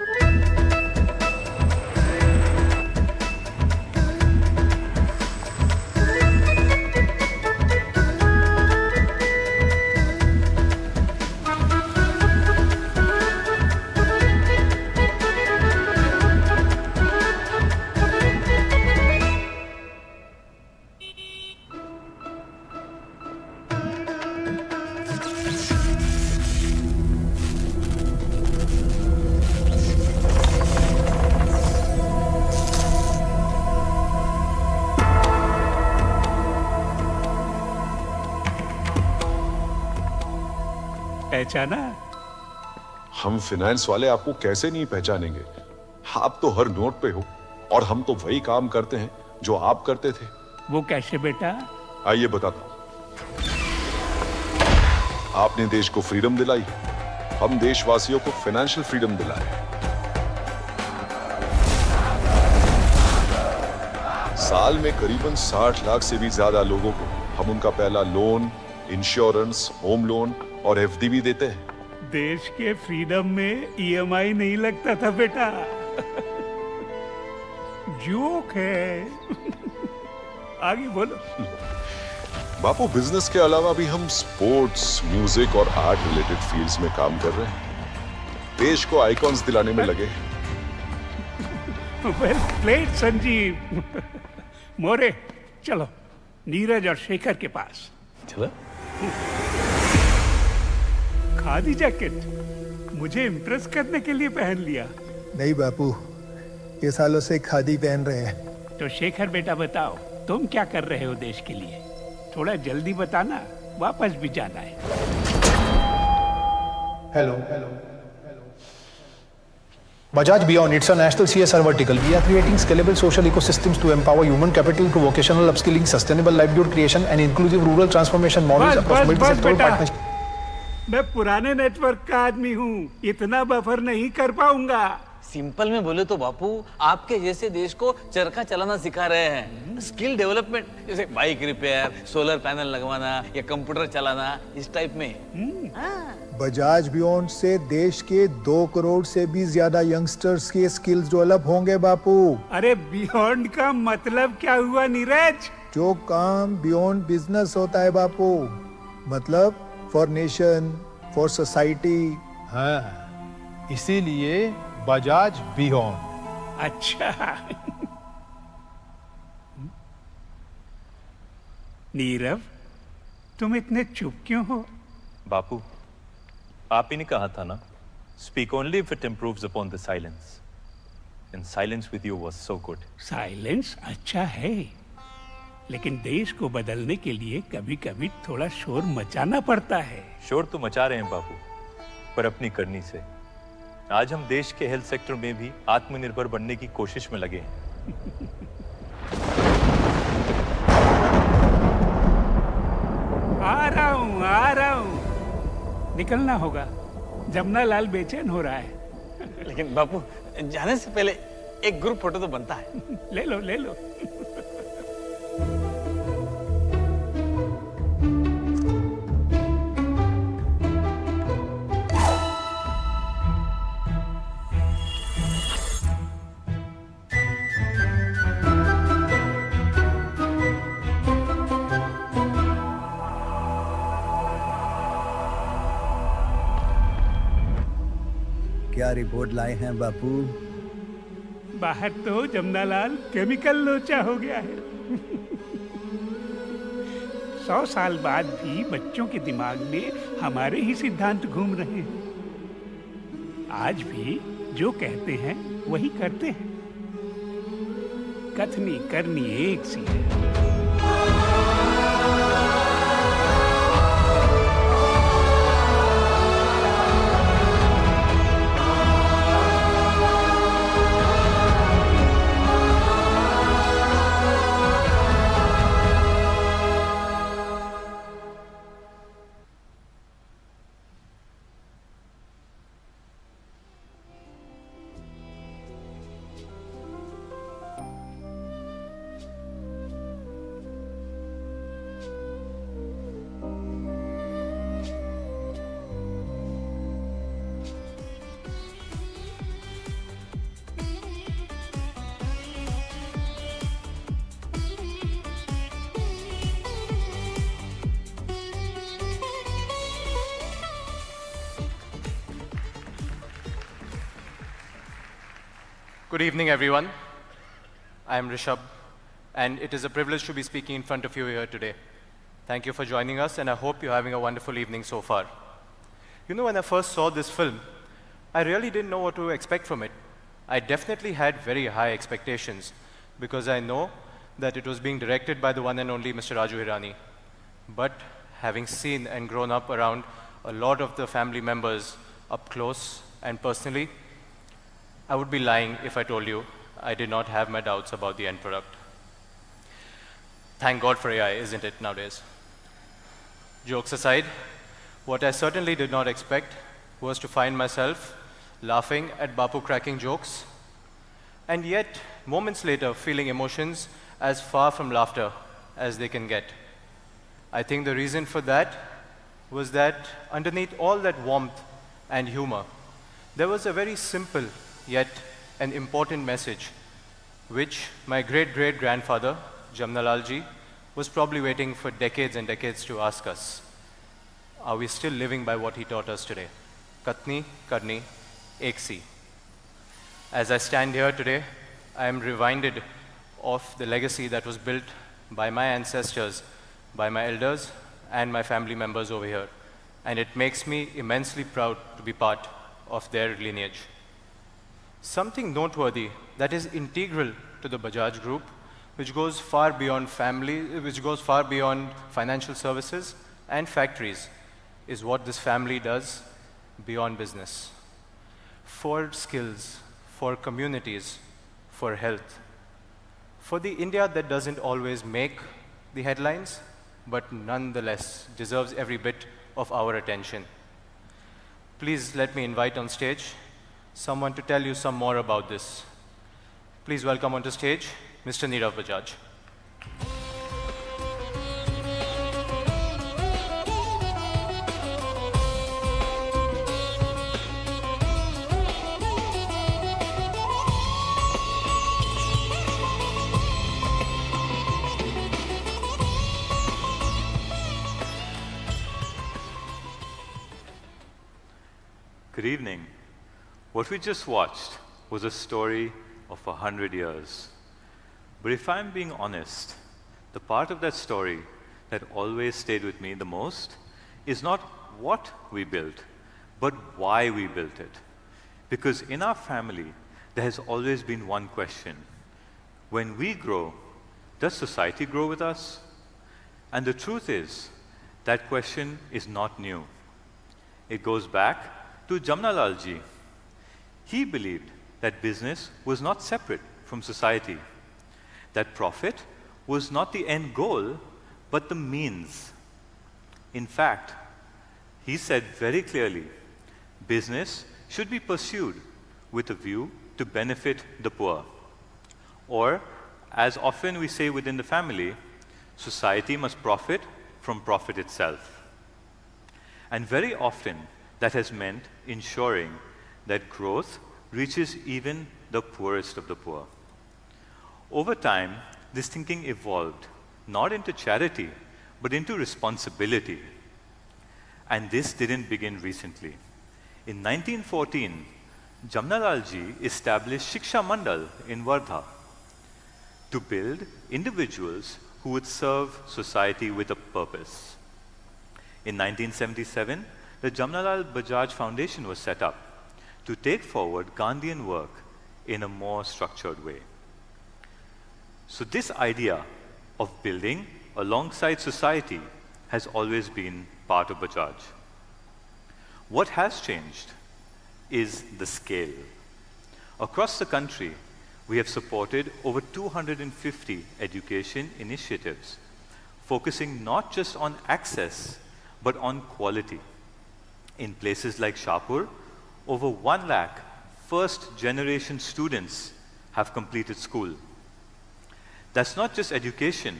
पहचाना? हम फाइनेंस वाले आपको कैसे नहीं पहचानेंगे? आप तो हर नोट पे हो और हम तो वही काम करते हैं जो आप करते थे। वो कैसे बेटा? आइए बताता हूं। आपने देश को फ्रीडम दिलाई, हम देशवासियों को फाइनेंशियल फ्रीडम दिलाए। साल में करीबन 60 लाख से भी ज्यादा लोगों को हम उनका पहला लोन, इंश्योरेंस, होम लोन और एफडी भी देते हैं। देश के फ्रीडम में ईएमआई नहीं लगता था बेटा। जोक है। आगे बोलो। बापू, बिजनेस के अलावा भी हम स्पोर्ट्स, म्यूजिक और आर्ट रिलेटेड फील्ड्स में काम कर रहे हैं। देश को आइकॉन्स दिलाने में लगे। Well played Sanjeev. मोरे, चलो नीरज और शेखर के पास। चलो। खादी जैकेट मुझे इम्प्रेस करने के लिए पहन लिया। नहीं बापू, ये सालों से खादी पहन रहे हैं। तो शेखर बेटा बताओ, तुम क्या कर रहे हो देश के लिए? थोड़ा जल्दी बताना, वापस भी जाना है। Hello. Bajaj Beyond, it's a national CSR vertical. We are creating scalable social ecosystems to empower human capital through vocational upskilling, sustainable livelihood creation and inclusive rural transformation models across multi-sectoral partnerships. मैं पुराने network का आदमी हूँ, इतना buffer नहीं कर पाऊंगा। Simple में बोले तो बापू, आपके जैसे देश को चरखा चलाना सिखा रहे हैं। स्किल डेवलपमेंट, जैसे बाइक रिपेयर, सोलर पैनल लगवाना या कंप्यूटर चलाना, इस टाइप में। बजाज बियॉन्ड से देश के 2 करोड़ से भी ज्यादा यंगस्टर्स के स्किल्स डेवलप होंगे बापू। अरे बियॉन्ड का मतलब क्या हुआ नीरज? जो काम बियॉन्ड बिजनेस होता है बापू, मतलब फॉर नेशन, फॉर सोसाइटी। हाँ, इसीलिए बजाज बियॉन्ड। अच्छा। नीरव, तुम इतने चुप क्यों हो? बापू, आप ही ने कहा था ना, speak only if it improves upon the silence. And silence with you was so good. Silence अच्छा है, लेकिन देश को बदलने के लिए कभी-कभी थोड़ा शोर मचाना पड़ता है। शोर तो मचा रहे हैं बापू, पर अपनी करनी से। आज हम देश के हेल्थ सेक्टर में भी आत्मनिर्भर बनने की कोशिश में लगे हैं। आ रहा हूँ। निकलना होगा, जमुना लाल बेचैन हो रहा है। लेकिन बापू, जाने से पहले एक ग्रुप फोटो तो बनता है। ले लो। क्या रिपोर्ट लाए हैं बापू? बाहर तो जमुना लाल केमिकल लोचा हो गया है। 100 साल बाद भी बच्चों के दिमाग में हमारे ही सिद्धांत घूम रहे हैं। आज भी जो कहते हैं वही करते हैं। कथनी करनी एक सी है। Good evening, everyone. I am Rishabh, and it is a privilege to be speaking in front of you here today. Thank you for joining us, and I hope you're having a wonderful evening so far. You know, when I first saw this film, I really didn't know what to expect from it. I definitely had very high expectations, because I know that it was being directed by the one and only Mr. Raju Hirani. But having seen and grown up around a lot of the family members up close and personally, I would be lying if I told you I did not have my doubts about the end product. Thank God for AI, isn't it, nowadays? Jokes aside, what I certainly did not expect was to find myself laughing at Bapu cracking jokes, and yet, moments later, feeling emotions as far from laughter as they can get. I think the reason for that was that underneath all that warmth and humor, there was a very simple yet an important message, which my great-great-grandfather, Jamnalal ji, was probably waiting for decades and decades to ask us. Are we still living by what he taught us today? Katni, Karni, Eksi. As I stand here today, I am reminded of the legacy that was built by my ancestors, by my elders, and my family members over here. And it makes me immensely proud to be part of their lineage. Something noteworthy that is integral to the Bajaj Group, which goes far beyond financial services and factories, is what this family does beyond business. For skills, for communities, for health. For the India that doesn't always make the headlines, but nonetheless deserves every bit of our attention. Please let me invite on stage someone to tell you some more about this. Please welcome onto stage Mr. Nirav Bajaj. Good evening. What we just watched was a story of 100 years. But if I'm being honest, the part of that story that always stayed with me the most is not what we built, but why we built it. Because in our family, there has always been one question. When we grow, does society grow with us? And the truth is, that question is not new. It goes back to Jamnalal ji. He believed that business was not separate from society, that profit was not the end goal, but the means. In fact, he said very clearly, business should be pursued with a view to benefit the poor. Or, as often we say within the family, society must profit from profit itself. And very often, that has meant ensuring that growth reaches even the poorest of the poor. Over time, this thinking evolved, not into charity, but into responsibility. And this didn't begin recently. In 1914, Jamnalal ji established Shiksha Mandal in Wardha to build individuals who would serve society with a purpose. In 1977, the Jamnalal Bajaj Foundation was set up to take forward Gandhian work in a more structured way. So this idea of building alongside society has always been part of Bajaj. What has changed is the scale. Across the country, we have supported over 250 education initiatives, focusing not just on access, but on quality. In places like Shahpur, over 1 lakh first-generation students have completed school. That's not just education,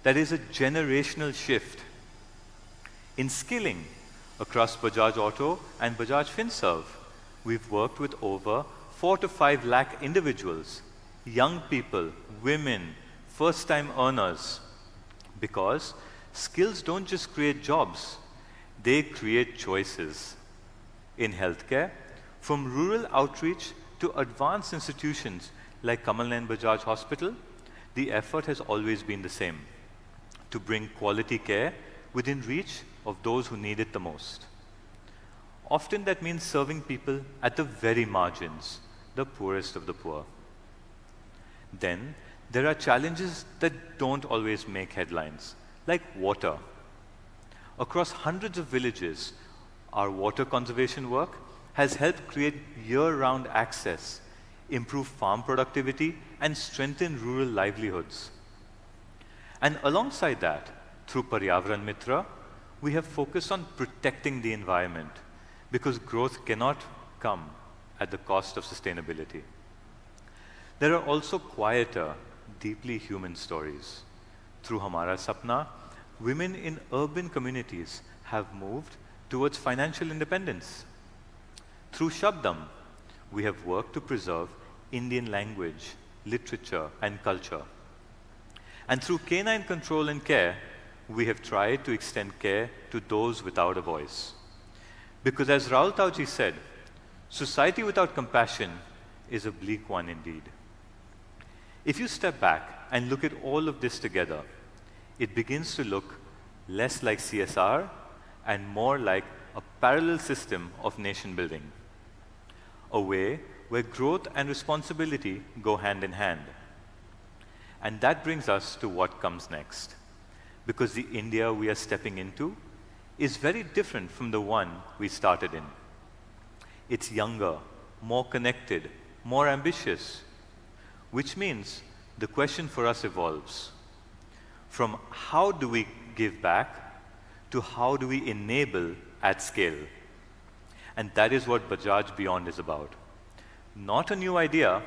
that is a generational shift. In skilling, across Bajaj Auto and Bajaj FinServe, we've worked with over 4 to 5 lakh individuals, young people, women, first-time earners, because skills don't just create jobs, they create choices. In healthcare, from rural outreach to advanced institutions like Kamal Nayan Bajaj Hospital, the effort has always been the same, to bring quality care within reach of those who need it the most. Often that means serving people at the very margins, the poorest of the poor. Then there are challenges that don't always make headlines, like water. Across hundreds of villages, Our water conservation work has helped create year-round access, improve farm productivity, and strengthen rural livelihoods. And alongside that, through Paryavaran Mitra, we have focused on protecting the environment because growth cannot come at the cost of sustainability. There are also quieter, deeply human stories. Through Hamara Sapna, women in urban communities have moved towards financial independence. Through Shabdam, we have worked to preserve Indian language, literature, and culture. And through Canine Control and Care, we have tried to extend care to those without a voice. Because as Rahul Tauji said, society without compassion is a bleak one indeed. If you step back and look at all of this together, it begins to look less like CSR and more like a parallel system of nation building, a way where growth and responsibility go hand in hand. And that brings us to what comes next, because the India we are stepping into is very different from the one we started in. It's younger, more connected, more ambitious, which means the question for us evolves from how do we give back to how do we enable at scale. And that is what Bajaj Beyond is about. Not a new idea,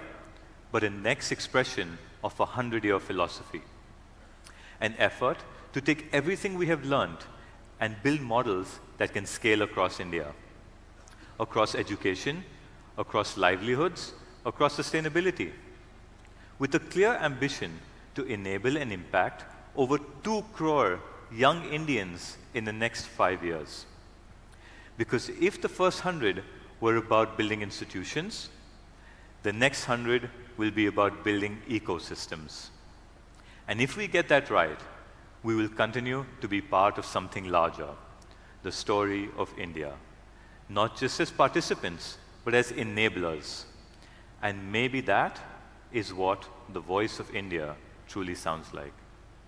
but a next expression of a 100-year philosophy. An effort to take everything we have learned and build models that can scale across India, across education, across livelihoods, across sustainability, with a clear ambition to enable and impact over 2 crore young Indians in the next 5 years. Because if the first 100 were about building institutions, the next 100 will be about building ecosystems. And if we get that right, we will continue to be part of something larger, the story of India, not just as participants, but as enablers. And maybe that is what the voice of India truly sounds like.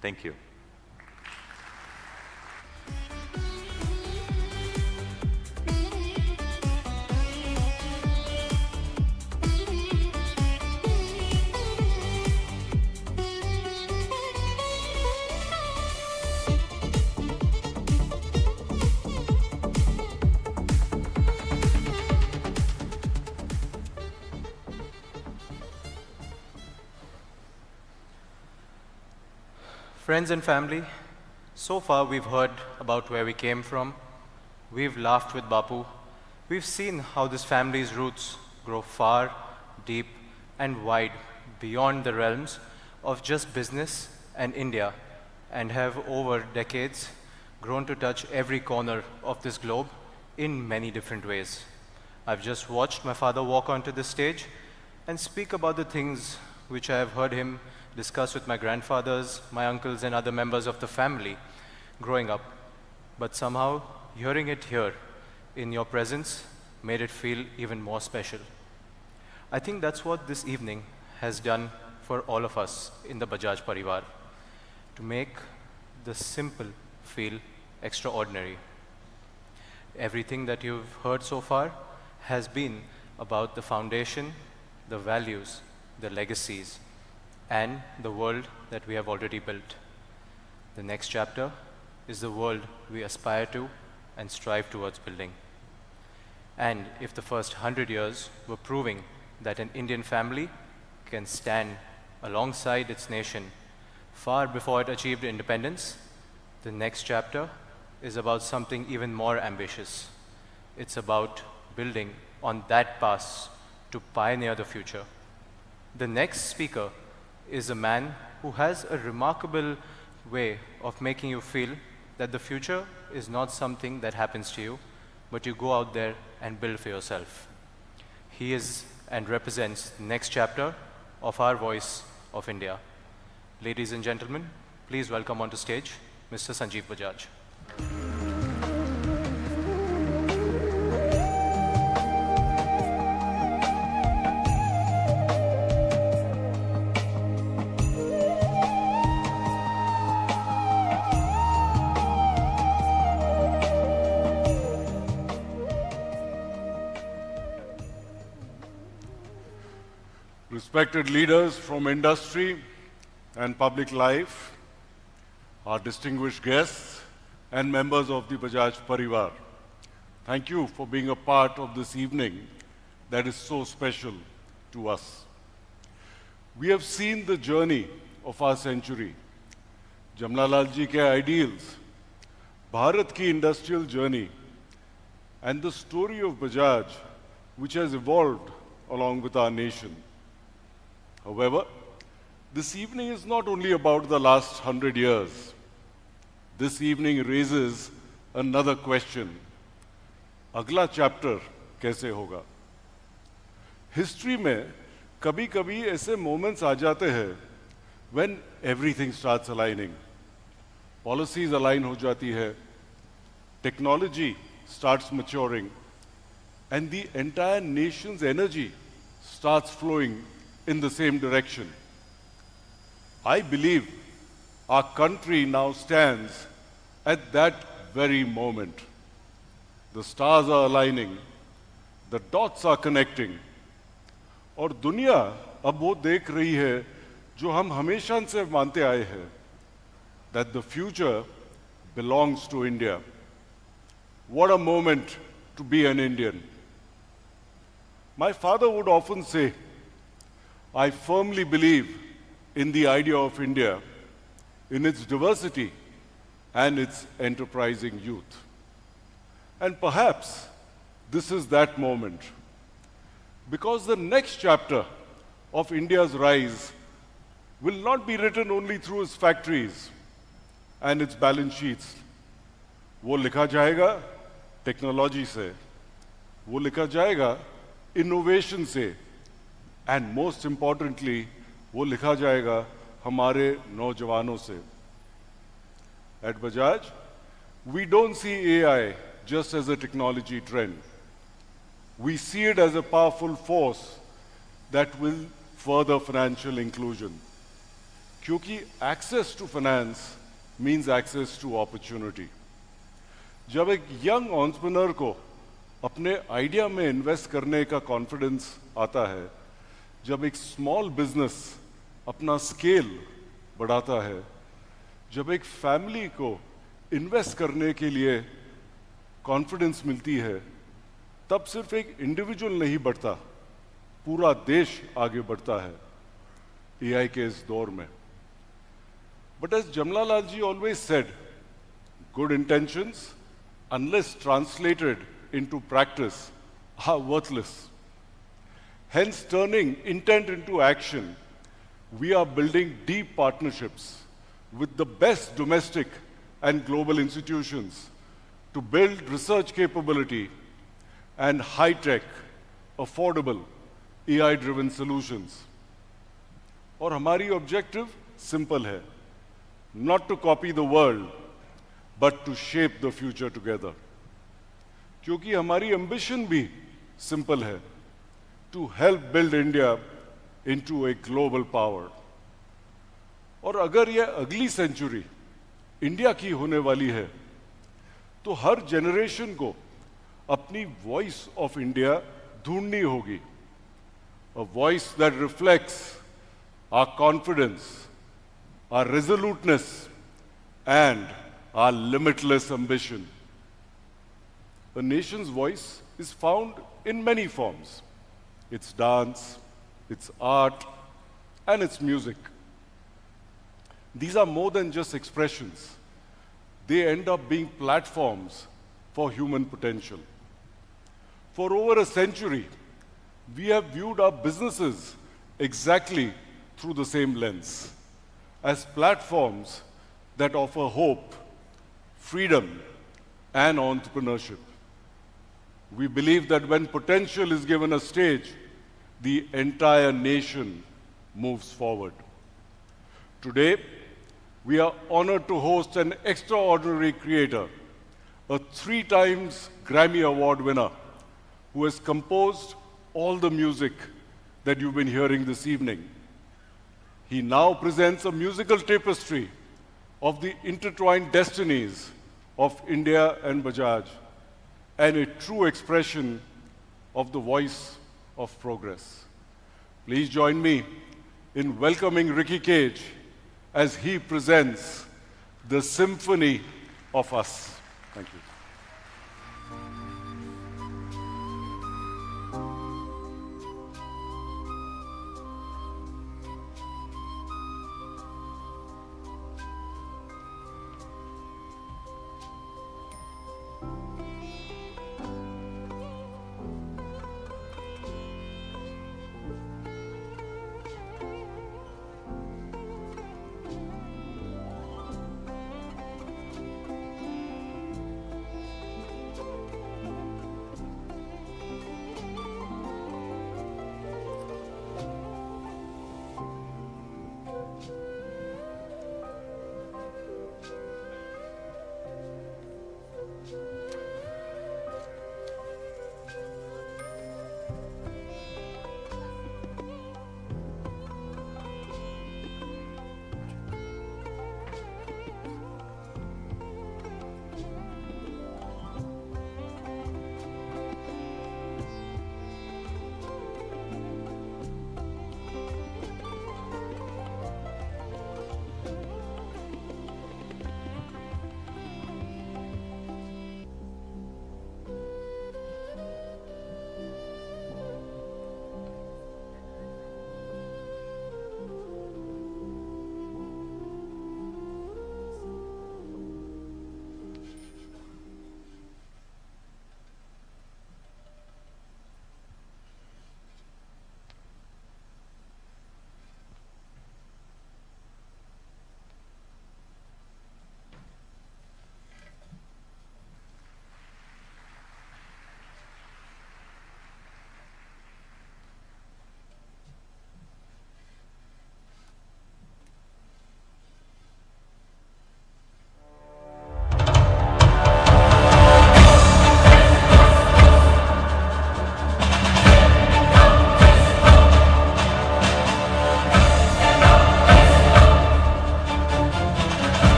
Thank you. Friends and family, so far we've heard about where we came from. We've laughed with Bapu. We've seen how this family's roots grow far, deep, and wide beyond the realms of just business and India, and have over decades grown to touch every corner of this globe in many different ways. I've just watched my father walk onto the stage and speak about the things which I have heard him discuss with my grandfathers, my uncles, and other members of the family growing up. But somehow, hearing it here in your presence made it feel even more special. I think that's what this evening has done for all of us in the Bajaj Parivar, to make the simple feel extraordinary. Everything that you've heard so far has been about the foundation, the values, the legacies, and the world that we have already built. The next chapter is the world we aspire to and strive towards building. And if the first 100 years were proving that an Indian family can stand alongside its nation far before it achieved independence, the next chapter is about something even more ambitious. It's about building on that path to pioneer the future. The next speaker is a man who has a remarkable way of making you feel that the future is not something that happens to you, but you go out there and build for yourself. He is and represents the next chapter of our voice of India. Ladies and gentlemen, please welcome onto stage Mr. Sanjeev Bajaj. respected leaders from industry and public life, our distinguished guests, and members of the Bajaj Parivar. Thank you for being a part of this evening that is so special to us. We have seen the journey of our century, Jamnalal ji ke ideals, Bharat ki industrial journey, and the story of Bajaj, which has evolved along with our nation. However, this evening is not only about the last 100 years. This evening raises another question. Agla chapter kaise hoga? History में कभी-कभी ऐसे moments आ जाते हैं when everything starts aligning. Policies align हो जाती है, technology starts maturing, and the entire nation's energy starts flowing in the same direction. I believe our country now stands at that very moment. The stars are aligning, the dots are connecting, और दुनिया अब वो देख रही है जो हम हमेशा से मानते आए हैं, that the future belongs to India. What a moment to be an Indian. My father would often say, I firmly believe in the idea of India, in its diversity and its enterprising youth. And perhaps this is that moment. Because the next chapter of India's rise will not be written only through its factories and its balance sheets. वो लिखा जाएगा technology से, वो लिखा जाएगा innovation से, and most importantly, वो लिखा जाएगा हमारे नौजवानों से. At Bajaj, we don't see AI just as a technology trend. We see it as a powerful force that will further financial inclusion. क्योंकि access to finance means access to opportunity. जब एक young entrepreneur को अपने idea में invest करने का confidence आता है, जब एक स्मॉल बिजनेस अपना स्केल बढ़ाता है, जब एक फैमिली को इन्वेस्ट करने के लिए कॉन्फिडेंस मिलती है, तब सिर्फ एक इंडिविजुअल नहीं बढ़ता, पूरा देश आगे बढ़ता है एआई के इस दौर में. But as Jamnalal ji always said, good intentions, unless translated into practice, are worthless. Hence, turning intent into action, we are building deep partnerships with the best domestic and global institutions to build research capability and high-tech, affordable, AI-driven solutions. और हमारी objective simple है, not to copy the world, but to shape the future together. क्योंकि हमारी ambition भी simple है, to help build India into a global power. और अगर यह अगली सेंचुरी इंडिया की होने वाली है, तो हर जनरेशन को अपनी वॉइस ऑफ इंडिया ढूंढनी होगी. A voice that reflects our confidence, our resoluteness, and our limitless ambition. A nation's voice is found in many forms. Its dance, its art, and its music. These are more than just expressions. They end up being platforms for human potential. For over a century, we have viewed our businesses exactly through the same lens, as platforms that offer hope, freedom, and entrepreneurship. We believe that when potential is given a stage, the entire nation moves forward. Today, we are honored to host an extraordinary creator, a 3 times Grammy Award winner, who has composed all the music that you've been hearing this evening. He now presents a musical tapestry of the intertwined destinies of India and Bajaj, and a true expression of the voice of progress. Please join me in welcoming Ricky Cage as he presents the Symphony of Us. Thank you.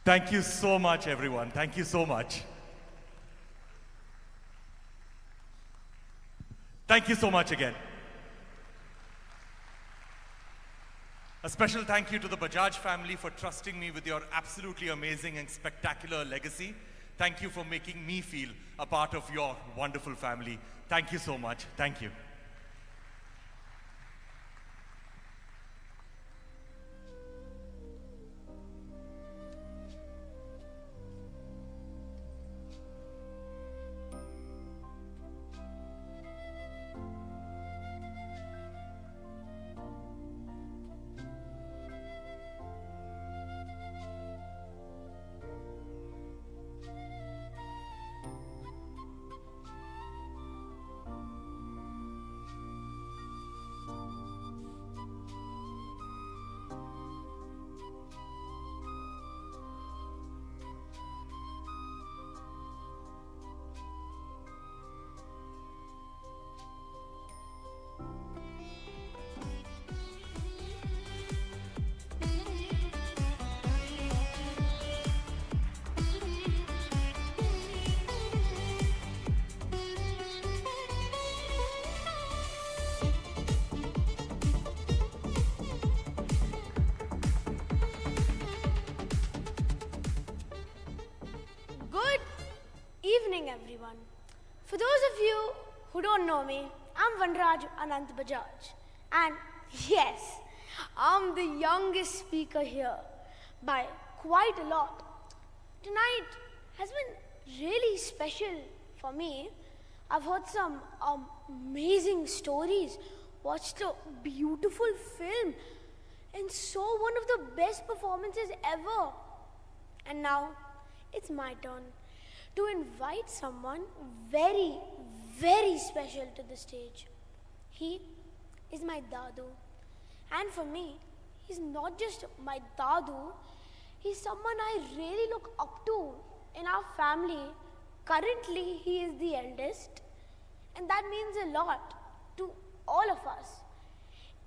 Thank you so much, everyone. Thank you so much. Thank you so much again. A special thank you to the Bajaj family for trusting me with your absolutely amazing and spectacular legacy. Thank you for making me feel a part of your wonderful family. Thank you so much. Thank you. Evening, everyone. For those of you who don't know me, I'm Vanraj Anant Bajaj. And yes, I'm the youngest speaker here by quite a lot. Tonight has been really special for me. I've heard some amazing stories, watched a beautiful film, and saw one of the best performances ever. And now it's my turn to invite someone very, very special to the stage. He is my Dadu. And for me, he's not just my Dadu, he's someone I really look up to in our family. Currently, he is the eldest, and that means a lot to all of us.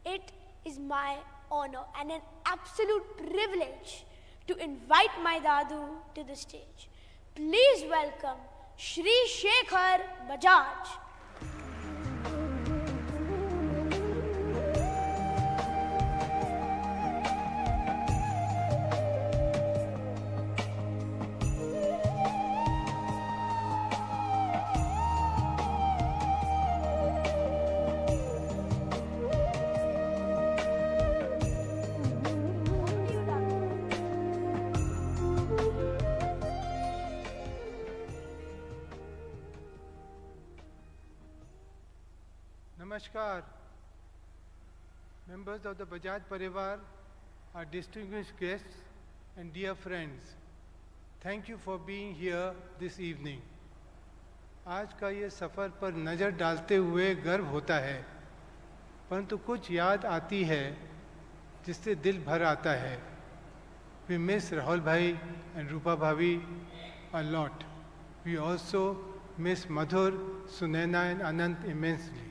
It is my honor and an absolute privilege to invite my Dadu to the stage. Please welcome Shri Shekhar Bajaj. Namaskar. Members of the Bajaj Parivar, our distinguished guests and dear friends, thank you for being here this evening. आज का ये सफ़र पर नज़र डालते हुए गर्व होता है, परंतु कुछ याद आती है जिससे दिल भर आता है. We miss Rahul Bhai and Rupa Bhavi a lot. We also miss Madhur, Sunaina and Anant immensely.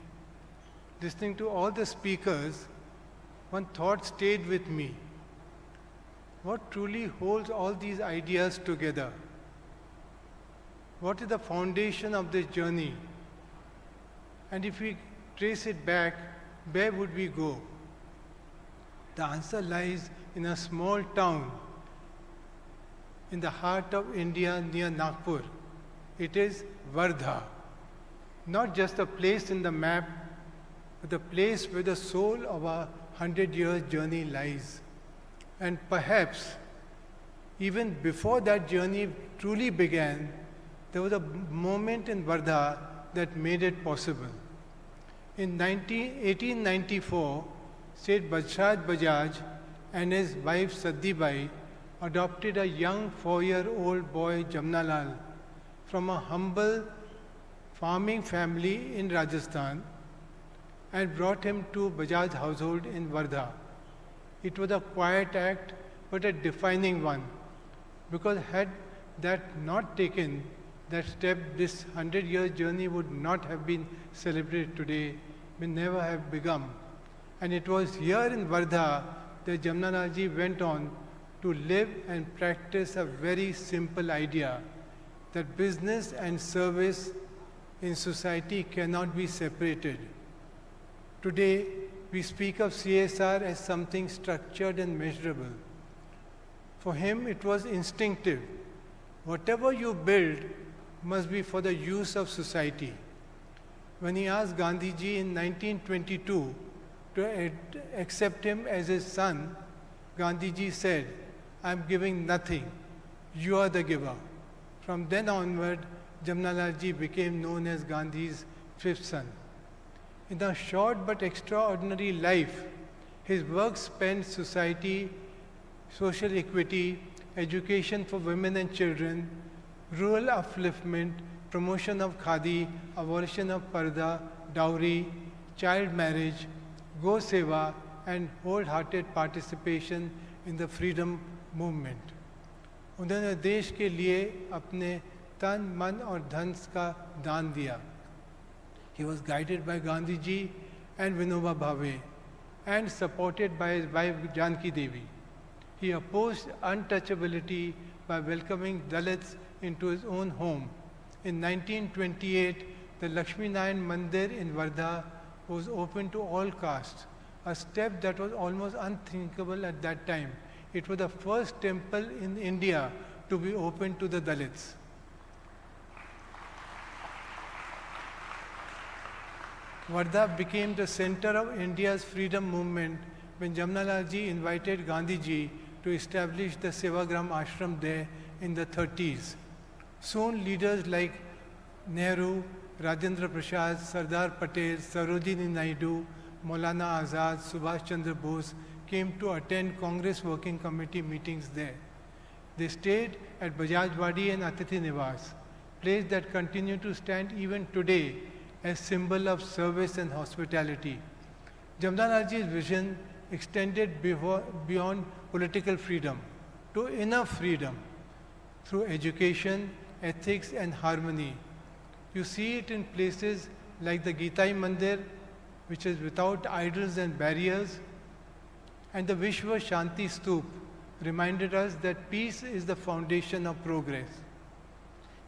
Listening to all the speakers, one thought stayed with me. What truly holds all these ideas together? What is the foundation of this journey? And if we trace it back, where would we go? The answer lies in a small town in the heart of India near Nagpur. It is Wardha. Not just a place in the map, but the place where the soul of our 100-year journey lies. And perhaps, even before that journey truly began, there was a moment in Wardha that made it possible. In 1894, Seth Bajraj Bajaj and his wife Saddibai adopted a young 4-year-old boy Jamnalal from a humble farming family in Rajasthan and brought him to Bajaj household in Wardha. It was a quiet act, but a defining one, because had that not taken that step, this 100-year journey would not have been celebrated today, may never have begun. And it was here in Wardha that Jamnalal went on to live and practice a very simple idea, that business and service in society cannot be separated. Today, we speak of CSR as something structured and measurable. For him, it was instinctive. Whatever you build must be for the use of society. When he asked Gandhiji in 1922 to accept him as his son, Gandhiji said, "I am giving nothing. You are the giver." From then onward, Jamnalal ji became known as Gandhi's fifth son. In a short but extraordinary life, his work spanned society, social equity, education for women and children, rural upliftment, promotion of khadi, abolition of parda, dowry, child marriage, go seva, and wholehearted participation in the freedom movement. उन्होंने देश के लिए अपने तन, मन और धन का दान दिया. He was guided by Gandhiji and Vinoba Bhave and supported by his wife Janki Devi. He opposed untouchability by welcoming Dalits into his own home. In 1928, the Lakshmi Narayan Mandir in Wardha was open to all castes, a step that was almost unthinkable at that time. It was the first temple in India to be open to the Dalits. Wardha became the center of India's freedom movement when Jamnalal ji invited Gandhiji to establish the Sevagram ashram there in the 30s. Soon leaders like Nehru, Rajendra Prasad, Sardar Patel, Sarojini Naidu, Maulana Azad, Subhash Chandra Bose came to attend Congress Working Committee meetings there. They stayed at Bajaj Wadi and Atithi Niwas, places that continue to stand even today as symbol of service and hospitality. Jamnalal ji's vision extended beyond political freedom to inner freedom through education, ethics and harmony. You see it in places like the Gitai Mandir, which is without idols and barriers, and the Vishwa Shanti Stoop reminded us that peace is the foundation of progress.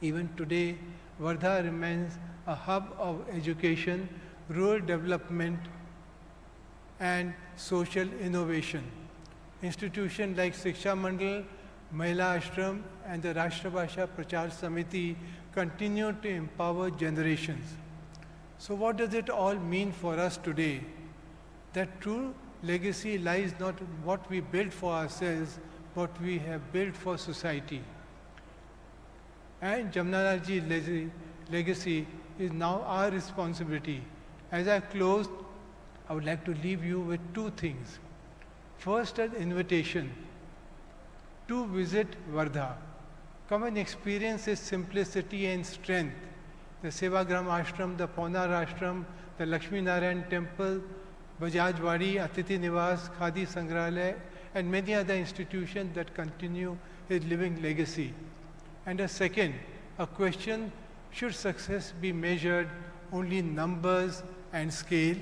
Even today, Wardha remains a hub of education, rural development, and social innovation. Institutions like Shiksha Mandal, Mahila Ashram, and the Rashtrabhasha Prachar Samiti continue to empower generations. So what does it all mean for us today? That true legacy lies not in what we build for ourselves, but we have built for society. And Jamnalal ji's legacy is now our responsibility. As I close, I would like to leave you with two things. First, an invitation to visit Wardha. Come and experience its simplicity and strength. The Sevagram Ashram, the Paunar Ashram, the Lakshmi Narayan Temple, Bajaj Wadi, Atithi Niwas, Khadi Sangrahalaya, and many other institutions that continue his living legacy. And a second, a question, should success be measured only in numbers and scale?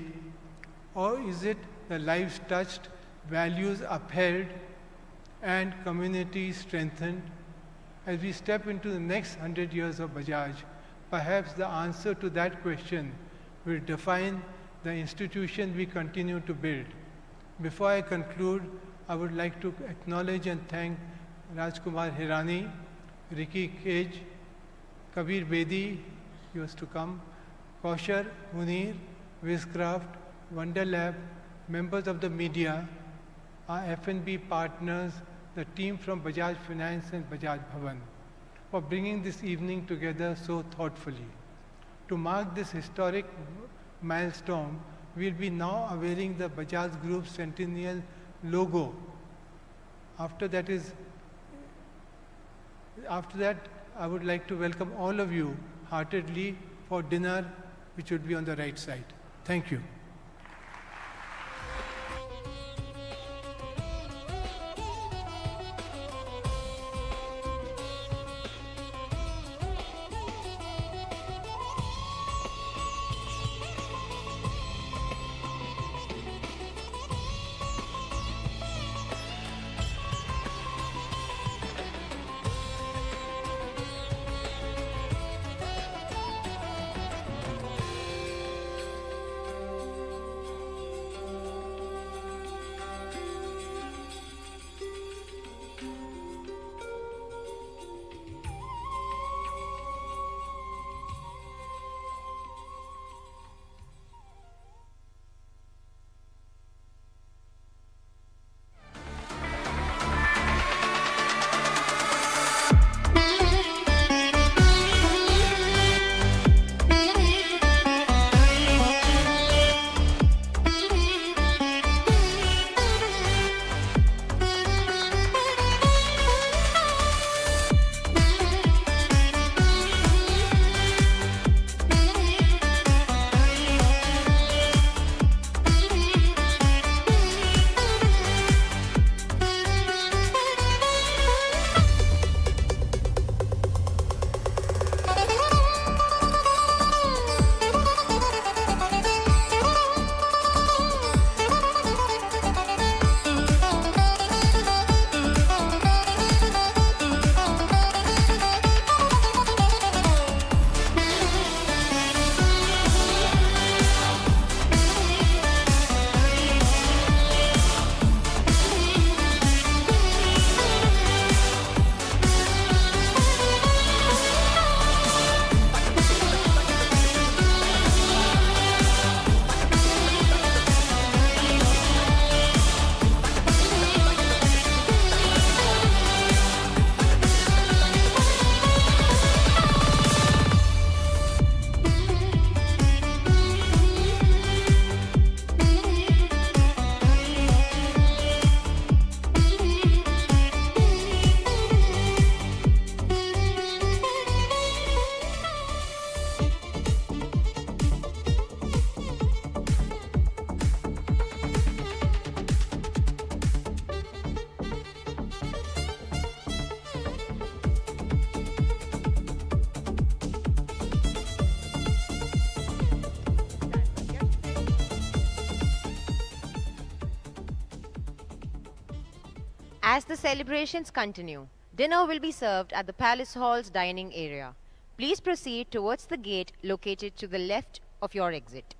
Or is it the lives touched, values upheld, and communities strengthened? As we step into the next 100 years of Bajaj, perhaps the answer to that question will define the institution we continue to build. Before I conclude, I would like to acknowledge and thank Rajkumar Hirani, Ricky Cage, Kabir Bedi, he was to come, Kaushar, Munir, Wizcraft, Wonder Lab, members of the media, our F&B partners, the team from Bajaj Finance and Bajaj Bhavan, for bringing this evening together so thoughtfully. To mark this historic milestone, we'll be now unveiling the Bajaj Group Centennial logo. After that, I would like to welcome all of you heartedly for dinner, which would be on the right side. Thank you. As the celebrations continue, dinner will be served at the Palace Hall's dining area. Please proceed towards the gate located to the left of your exit.